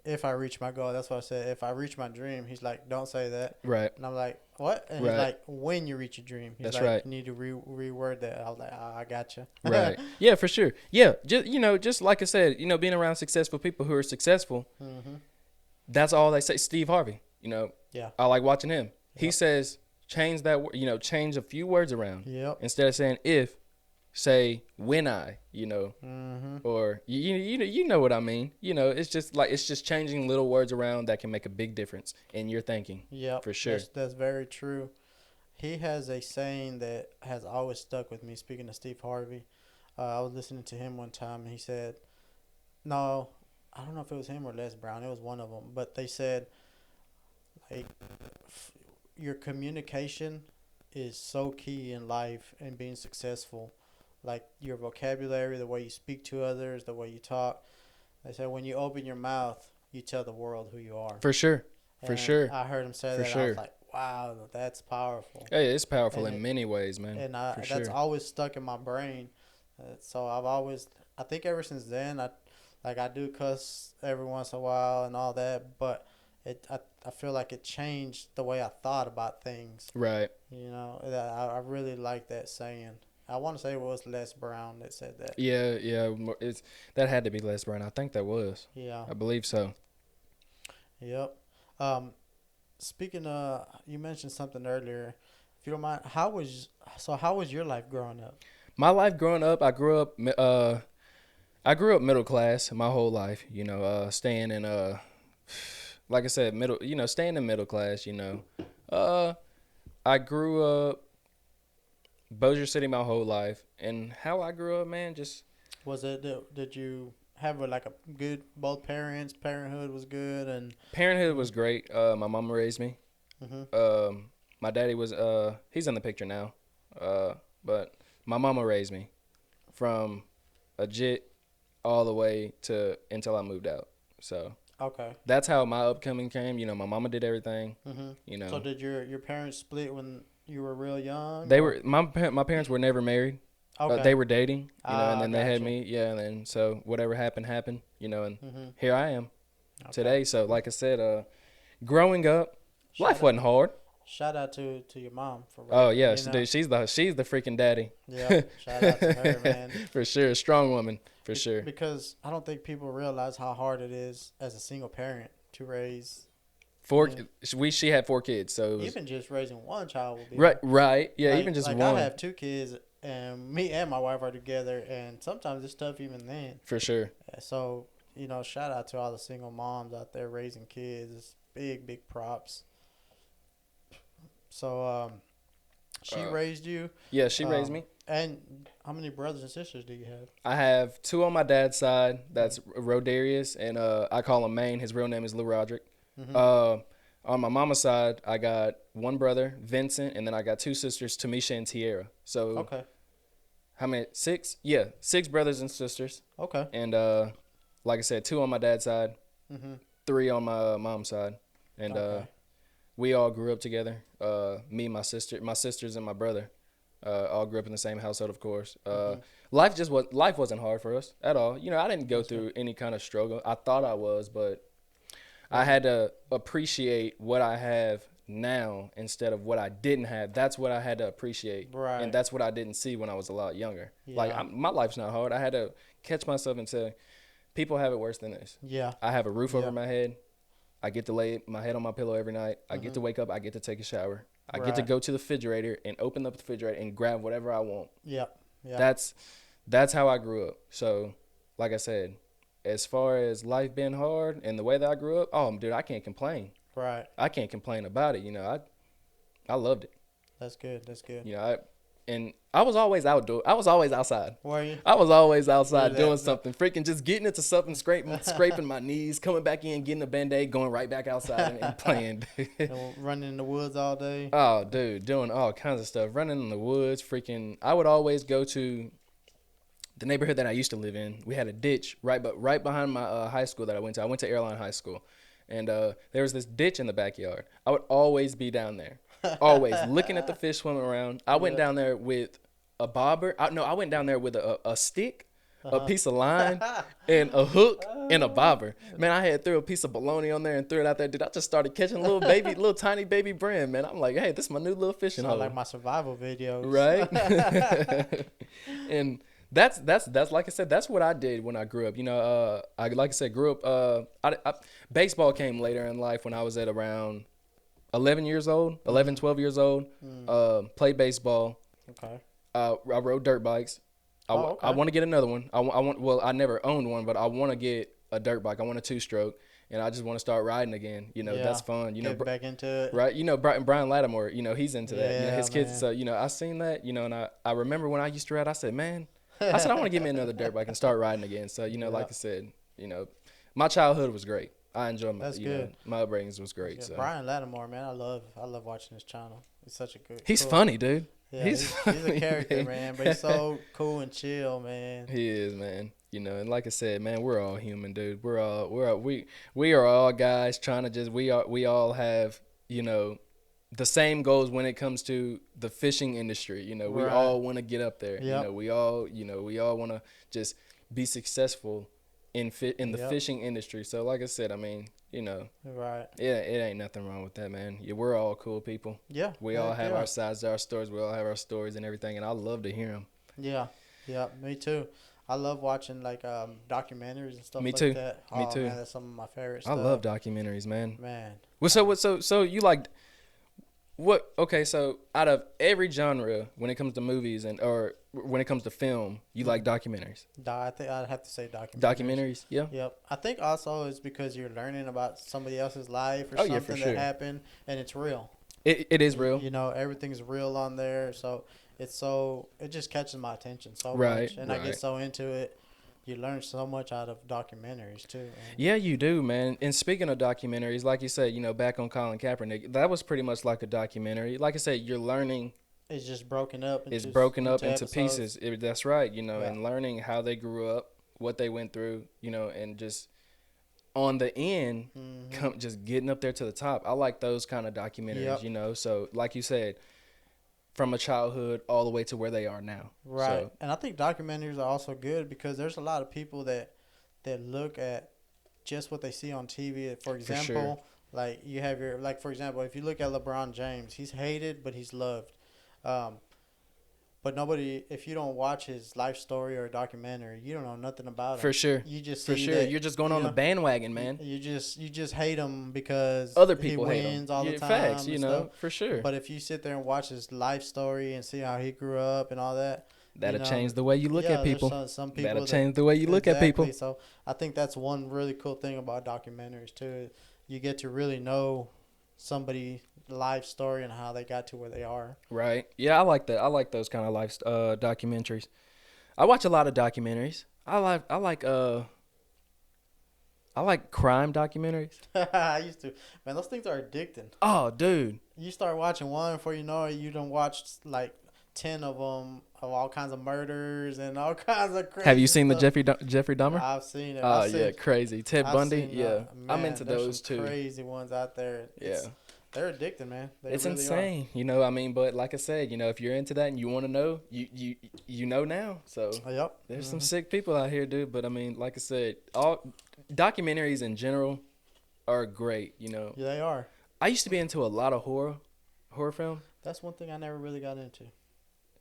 if I reach my goal, that's what I said. If I reach my dream, he's like, don't say that. Right. And I'm like, what? And he's like, when you reach your dream. He's that's like, right. You need to reword that. I was like, I got you. Right. Yeah, for sure. Yeah. Just like I said, being around successful people who are successful, Mm-hmm. that's all they say. Steve Harvey, Yeah. I like watching him. Yep. He says, change that, change a few words around. Yep. Instead of saying if, say when Mm-hmm. or you know what I mean. It's just changing little words around that can make a big difference in your thinking. Yep. For sure. That's very true. He has a saying that has always stuck with me. Speaking of Steve Harvey, I was listening to him one time, and he said, no, I don't know if it was him or Les Brown. It was one of them. But they said, like, your communication is so key in life and being successful. Like your vocabulary, the way you speak to others, the way you talk. They said when you open your mouth, you tell the world who you are. For sure. For sure. I heard him say that. Sure. I was like, wow, that's powerful. Hey, it's powerful in many ways, man. And that's always stuck in my brain. So I think ever since then, I do cuss every once in a while and all that, but I feel like it changed the way I thought about things. Right. I really like that saying. I want to say it was Les Brown that said that. Yeah, that had to be Les Brown. I think that was. Yeah. I believe so. Yep. Speaking of, you mentioned something earlier. If you don't mind, how was your life growing up? My life growing up, I grew up middle class my whole life. Staying in like I said, staying in middle class. I grew up Bossier City my whole life, and how I grew up, man, just was it? Did you have a good both parents? Parenthood was good, and parenthood was great. My mama raised me. Mm-hmm. My daddy was he's in the picture now, but my mama raised me from a jit all the way until I moved out. So okay, that's how my upcoming came. My mama did everything. Mm-hmm. So did your parents split when you were real young? They were my parents were never married. Okay. They were dating, and then they had you. me. Yeah, and then so whatever happened, and Mm-hmm. here I am today. So like I said, growing up, life wasn't hard. Shout out to your mom for. Oh yeah, dude, she's the freaking daddy. Yeah, shout out to her, man. For sure, strong woman, for sure. Because I don't think people realize how hard it is as a single parent to raise. She had 4 kids, so even just raising one child would be right. Yeah, even just one. I have 2 kids, and me and my wife are together, and sometimes it's tough even then. For sure. So shout out to all the single moms out there raising kids. It's big props. So, she raised you. Yeah, she raised me. And how many brothers and sisters do you have? I have 2 on my dad's side. That's Rodarius, and I call him Maine. His real name is Lou Roderick. Mm-hmm. On my mama's side, I got 1 brother, Vincent, and then I got 2 sisters, Tamisha and Tierra. So, okay. How many? 6? Yeah, 6 brothers and sisters. Okay. And like I said, 2 on my dad's side, mm-hmm. 3 on my mom's side, and we all grew up together. Me, my sisters, and my brother, all grew up in the same household. Of course, life wasn't hard for us at all. I didn't go through any kind of struggle. I thought I was, but I had to appreciate what I have now instead of what I didn't have. That's what I had to appreciate, right? And that's what I didn't see when I was a lot younger. Yeah. My life's not hard. I had to catch myself and say, people have it worse than this. Yeah. I have a roof over my head. I get to lay my head on my pillow every night. I get to wake up. I get to take a shower. I get to Right. go to the refrigerator and open up the refrigerator and grab whatever I want. Yep. Yep. That's how I grew up. So, like I said, as far as life being hard and the way that I grew up, oh, dude, I can't complain. Right. I can't complain about it. You know, I loved it. That's good. That's good. You know, I was always outdoor. I was always outside. Were you? I was always outside Yeah, doing something, freaking just getting into something, scraping my knees, coming back in, getting a Band-Aid, going right back outside and playing. And running in the woods all day. Oh, dude, doing all kinds of stuff, running in the woods, freaking. I would always go to the neighborhood that I used to live in. We had a ditch right behind my high school that I went to. I went to Airline High School, and there was this ditch in the backyard. I would always be down there, always looking at the fish swimming around. I went down there with a bobber. I went down there with a stick, a piece of line, and a hook and a bobber. Man, I had threw a piece of bologna on there and threw it out there. Dude, I just started catching little tiny baby brim, man. I'm like, hey, this is my new little fishing hole. Like my survival videos. Right? And that's like I said, that's what I did when I grew up. You know, I like I said, grew up. Baseball came later in life when I was at around 11 years old, 11, 12 years old. Played baseball. Okay. I rode dirt bikes. Okay. I want to get another one. I never owned one, but I want to get a dirt bike. I want a 2-stroke, and I just want to start riding again. You know, that's fun. You know, get back into it. Right? You know, Brian Lattimore. You know, he's into that. You know, his kids. Man. So you know, I seen that. You know, and I remember when I used to ride. I said, man, I want to get me another dirt bike and start riding again. So you know, like I said, you know, my childhood was great. I enjoyed my. That's you good. know, my upbringing was great. Yeah, So Brian Lattimore, man, I love watching his channel. He's such a good. he's cool. funny, dude. Yeah, he's a character, man, but he's so cool and chill, man. He is, man. You know, and like I said, man, we're all human, dude. We are all guys trying to just we all have, you know, the same goals when it comes to the fishing industry. You know, we all want to get up there. Yep. You know, we all want to just be successful in the fishing industry. So like I said, I mean, you know, right. It ain't nothing wrong with that, man. Yeah, we're all cool people. Yeah. We all have our sides, our stories. We all have our stories and everything, and I love to hear them. Yeah. Yeah, me too. I love watching like documentaries and stuff me like too. that. Me too. Man, that's some of my favorite stuff. I love documentaries, man. Man. Well, so you like what? Okay, so out of every genre, when it comes to movies or when it comes to film, you like documentaries? I think I'd have to say documentaries. Documentaries, yeah. Yep. I think also it's because you're learning about somebody else's life or for something sure. that happened, and it's real. It is real. You know, everything's real on there, so it just catches my attention so right, much, and I get so into it. You learn so much out of documentaries too. Man. Yeah, you do, man. And speaking of documentaries, like you said, you know, back on Colin Kaepernick, that was pretty much like a documentary. Like I said, you're learning. It's just broken up. Into pieces. That's right, you know, and learning how they grew up, what they went through, you know, and just on the end, just getting up there to the top. I like those kind of documentaries, you know. So, like you said, from a childhood all the way to where they are now. Right. So, and I think documentaries are also good because there's a lot of people that look at just what they see on TV. For example, like you have for example, if you look at LeBron James, he's hated, but he's loved. But if you don't watch his life story or documentary, you don't know nothing about him. For sure. You just see that, you're just going on the bandwagon, man. You just hate him because other people he hate wins him. all the time. Facts, you know, for sure. But if you sit there and watch his life story and see how he grew up and all that, that'll change the way you look at people. Some people that'll change the way you look at people. So I think that's one really cool thing about documentaries too. You get to really know somebody's life story and how they got to where they are. Right. Yeah, I like that. I like those kind of life documentaries. I watch a lot of documentaries. I like crime documentaries. I used to. Man, those things are addicting. Oh, dude. You start watching one before you know it, you done watched like 10 of them of all kinds of murders and all kinds of crazy Have you seen stuff. the Jeffrey Dahmer? I've seen it. Oh, yeah, crazy. Ted Bundy? Yeah. Man, I'm into those too. Crazy ones out there. They're addicting, man. It's really insane. You know, I mean, but like I said, you know, if you're into that and you want to know, you know now. So there's some sick people out here, dude. But I mean, like I said, all documentaries in general are great, you know. Yeah, they are. I used to be into a lot of horror film. That's one thing I never really got into.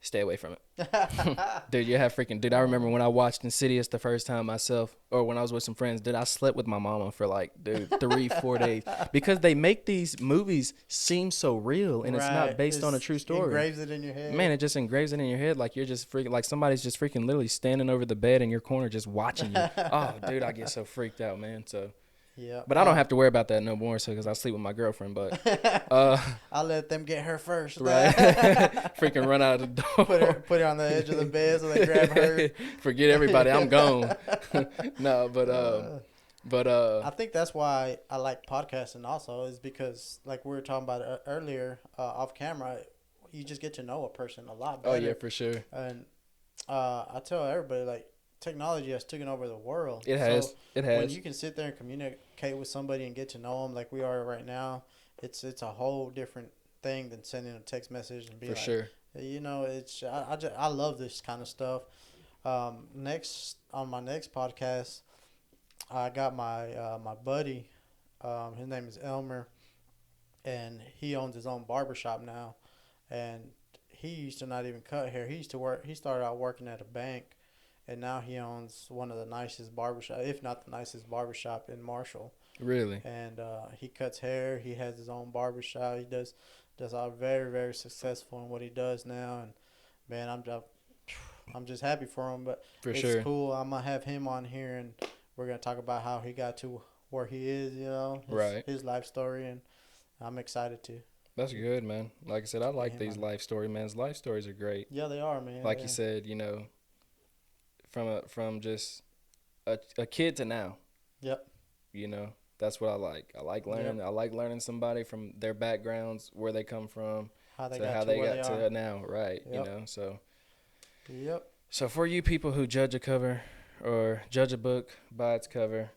stay away from it. Dude, you have freaking, dude, I remember when I watched Insidious the first time myself, or when I was with some friends, dude, I slept with my mama for like, dude, 3-4 days, because they make these movies seem so real, and it's not based on a true story. Engraves it in your head. Man, it just engraves it in your head, like you're just freaking, like somebody's just freaking literally standing over the bed in your corner just watching you. Oh, dude, I get so freaked out, man. So yeah, but I don't have to worry about that no more, so because I sleep with my girlfriend. But I'll let them get her first. Right? Freaking run out of the door. Put her on the edge of the bed so they grab her. Forget everybody. I'm gone. No, but I think that's why I like podcasting also, is because like we were talking about earlier off camera, you just get to know a person a lot better. Oh yeah, for sure. And I tell everybody, like, technology has taken over the world. It has. So it has. when you can sit there and communicate with somebody and get to know them like we are right now, it's a whole different thing than sending a text message and be for like, sure. you know, it's I love this kind of stuff. Next on my next podcast, I got my buddy. His name is Elmer, and he owns his own barbershop now. And he used to not even cut hair. He used to work. He started out working at a bank, and now he owns one of the nicest barbershop, if not the nicest barbershop in Marshall. Really? And he cuts hair. He has his own barbershop. He does all very, very successful in what he does now. And man, I'm just happy for him. But For it's sure. cool. I'm gonna have him on here, and we're gonna talk about how he got to where he is. You know, Right. His life story, and I'm excited to. That's good, man. Like I said, I like Yeah, these man. life stories, man. Life stories are great. Yeah, they are, man. Like yeah. you said, you know, from just a kid to now. Yep. You know, that's what I like. I like learning. Yep. I like learning somebody from their backgrounds, where they come from, How they to got how to they where got they to are. now. Right. Yep. You know, so. Yep. So for you people who judge a cover or judge a book by its cover,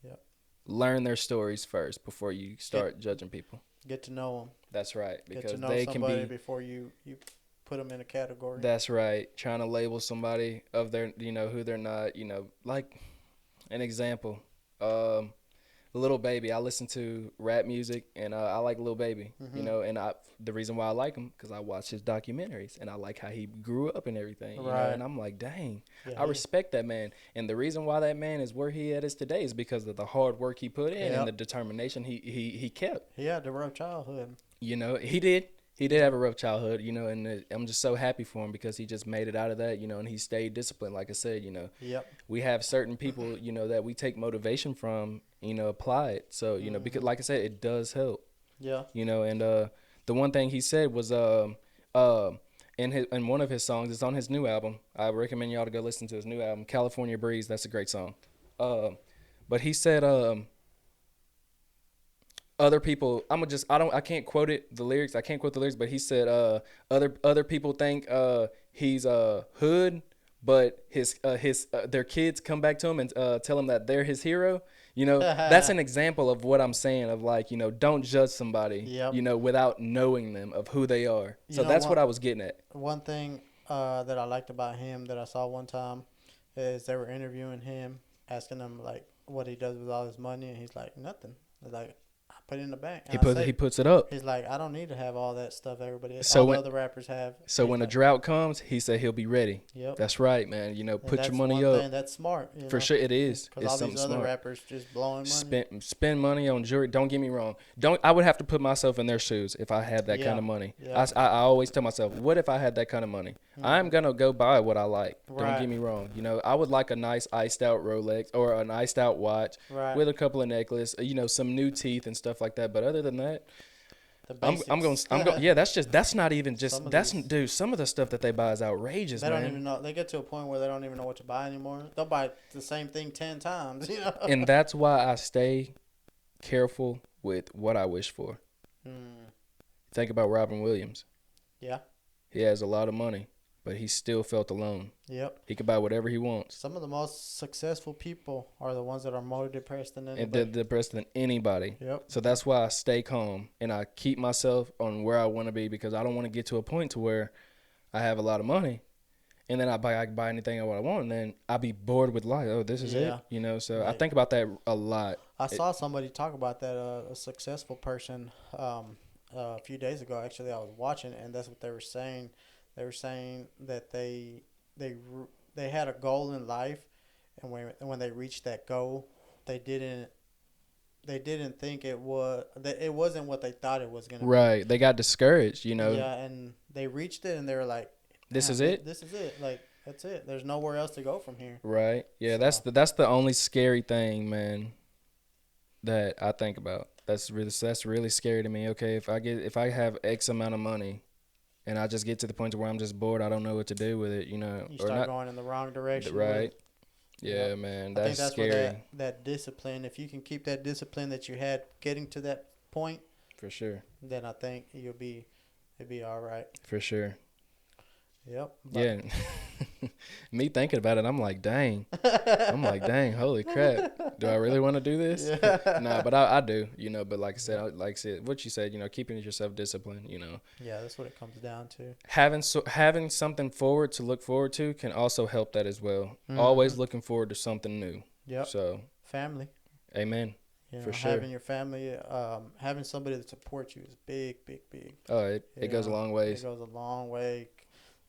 Yep. learn their stories first before you start judging people. Get to know them. That's right, Get because to know they can somebody be. before you put them in a category. That's right. Trying to label somebody of their, who they're not. Like an example. Lil Baby. I listen to rap music, and I like Lil Baby. Mhm. And the reason why I like him, because I watch his documentaries, and I like how he grew up and everything. Right. And I'm like, dang, Yeah, I respect that man. And the reason why that man is where he is today is because of the hard work he put in Yep. and the determination he kept. He had a rough childhood. He did. He did have a rough childhood, and I'm just so happy for him because he just made it out of that, and he stayed disciplined. Like I said, Yep. we have certain people, that we take motivation from, apply it. So, because like I said, it does help, Yeah. and the one thing he said was, in one of his songs, it's on his new album. I recommend y'all to go listen to his new album, California Breeze. That's a great song. But he said, other people, I can't quote the lyrics. I can't quote the lyrics, but he said, other people think he's hood, but their kids come back to him and tell him that they're his hero. That's an example of what I'm saying, of like, don't judge somebody, Yep. Without knowing them of who they are. So that's what I was getting at. One thing that I liked about him that I saw one time is they were interviewing him, asking him like what he does with all his money, and he's like, nothing. They're like, I put it in the bank. And He puts it up. He's like, I don't need to have all that stuff everybody else. So all when- the other rappers have. So He's when a like, drought comes, he said he'll be ready. Yep. That's right, man. And Put that's your money one up. thing that's smart. For sure, it is. Because It's all something these other smart. rappers just blowing money. Spend money on jewelry. Don't get me wrong. I would have to put myself in their shoes if I had that kind of money. Yeah. I always tell myself, what if I had that kind of money? I'm gonna go buy what I like. Don't Right. get me wrong. I would like a nice iced out Rolex or an iced out watch Right. with a couple of necklaces. Some new teeth and stuff like that. But other than that, The I'm basics. going. Yeah, that's not even just. Some of That's these- dude. Some of the stuff that they buy is outrageous, They man. don't even know. They get to a point where they don't even know what to buy anymore. They'll buy the same thing 10 times. And that's why I stay careful with what I wish for. Think about Robin Williams. Yeah. He has a lot of money, but he still felt alone. Yep. He could buy whatever he wants. Some of the most successful people are the ones that are more depressed than And anybody. they're depressed than anybody. Yep. So that's why I stay calm and I keep myself on where I want to be, because I don't want to get to a point to where I have a lot of money and then I can buy anything I want, and then I'll be bored with life. Oh, this is Yeah. it. So I Right. think about that a lot. I saw somebody talk about that, a successful person, a few days ago. Actually, I was watching, and that's what they were saying. They were saying that they had a goal in life, and when they reached that goal, they didn't think it wasn't what they thought it was gonna be. Right. They got discouraged, you know. Yeah, and they reached it, and they were like, This "Damn, is it? this is it. Like that's it. There's nowhere else to go from here." Right. Yeah, So, that's the only scary thing, man, that I think about. That's really scary to me. Okay, if I have X amount of money and I just get to the point where I'm just bored, I don't know what to do with it, you know, you or start not. going in the wrong direction. With Right. it. Yeah, Yeah. man, I think that's that's scary. where that discipline. If you can keep that discipline that you had getting to that point, For sure. then I think it'd be all right. For sure. Yep. Yeah. Me thinking about it, I'm like, dang. I'm like, dang, holy crap. Do I really want to do this? Yeah. Nah, but I do, you know, but like I said, what you said, you know, keeping yourself disciplined, you know. Yeah, that's what it comes down to. Having something forward to look forward to can also help that as well. Mm-hmm. Always looking forward to something new. Yep. So, Family. amen. You know, For sure. having your family, having somebody that supports you is big, big, big. Oh, it goes a long ways. It goes a long way.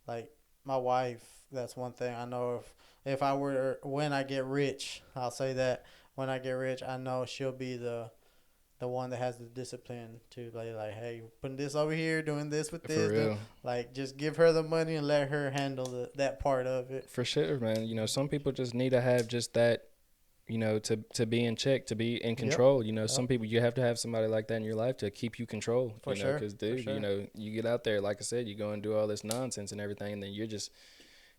Like my wife, that's one thing I know. If I were when I get rich, I'll say that when I get rich, I know she'll be the one that has the discipline to like, hey, putting this over here, doing this with this. For real. Like, just give her the money and let her handle that part of it. For sure, man. You know, some people just need to have just that, you know, to be in check, to be in control. You know, some people, you have to have somebody like that in your life to keep you control. For you know, sure. because, dude, sure. you know, you get out there, like I said, you go and do all this nonsense and everything, and then you're just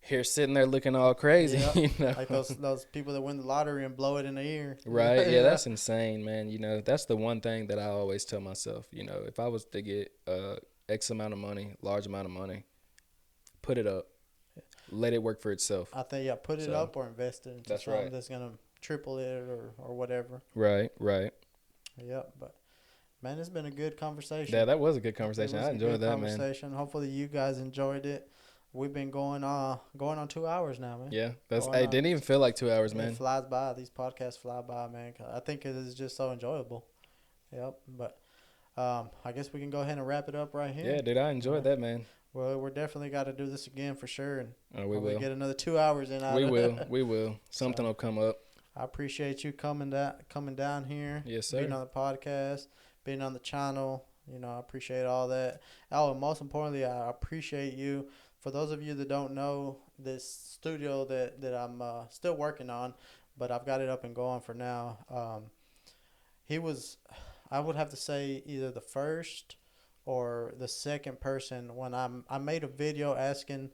here sitting there looking all crazy. Yeah. You know? Like those people that win the lottery and blow it in the ear. Right. Yeah, that's insane, man. You know, that's the one thing that I always tell myself. You know, if I was to get X amount of money, large amount of money, put it up. Let it work for itself. I think, put it up or invest it into something that's going to triple it or whatever. Right. Yep. But, man, it's been a good conversation. Yeah, that was a good conversation. I enjoyed that, man. Hopefully you guys enjoyed it. We've been going on 2 hours now, man. Yeah, it didn't even feel like 2 hours, man. It flies by. These podcasts fly by, man. I think it is just so enjoyable. Yep. But I guess we can go ahead and wrap it up right here. Yeah, dude, I enjoyed that, man. Well, we're definitely got to do this again for sure, and we will get another 2 hours in. We will. Something will come up. I appreciate you coming down here. Yes, sir. Being on the podcast, being on the channel. You know, I appreciate all that. Oh, and most importantly, I appreciate you. For those of you that don't know, this studio that I'm still working on, but I've got it up and going for now. He was, I would have to say, either the first or the second person when I made a video asking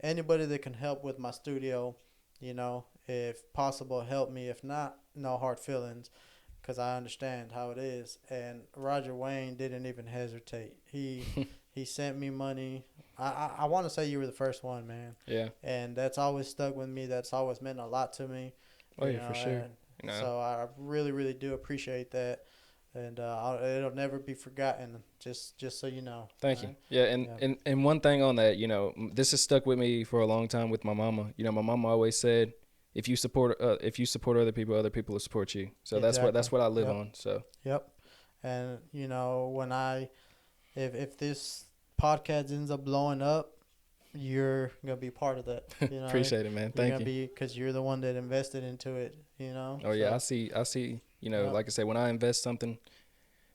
anybody that can help with my studio, you know, if possible, help me. If not, no hard feelings, because I understand how it is. And Roger Wayne didn't even hesitate. He sent me money. I want to say you were the first one, man. Yeah. And that's always stuck with me. That's always meant a lot to me. Oh, yeah, for sure. So I really, really do appreciate that. And it'll never be forgotten, just so you know. Thank you. Yeah, and one thing on that, you know, this has stuck with me for a long time with my mama. You know, my mama always said, if you support other people will support you. So Exactly. that's what I live on. So. Yep. And you know, when if this podcast ends up blowing up, you're gonna be part of that. You know, appreciate it, man. Thank you. Because you're the one that invested into it. You know. Oh yeah, I see. You know, like I said, when I invest something,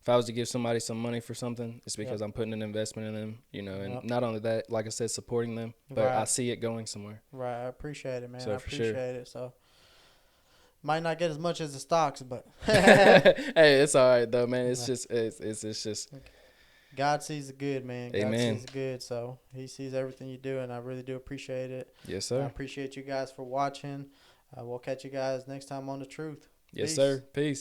if I was to give somebody some money for something, it's because I'm putting an investment in them. You know, and not only that, like I said, supporting them, but I see it going somewhere. Right. I appreciate it, man. So I appreciate sure. it. So. Might not get as much as the stocks, but hey, it's all right though, man. It's just God sees the good, man. Amen. God sees the good, so He sees everything you do, and I really do appreciate it. Yes, sir. I appreciate you guys for watching. We'll catch you guys next time on The Truth. Yes, Peace. sir. Peace.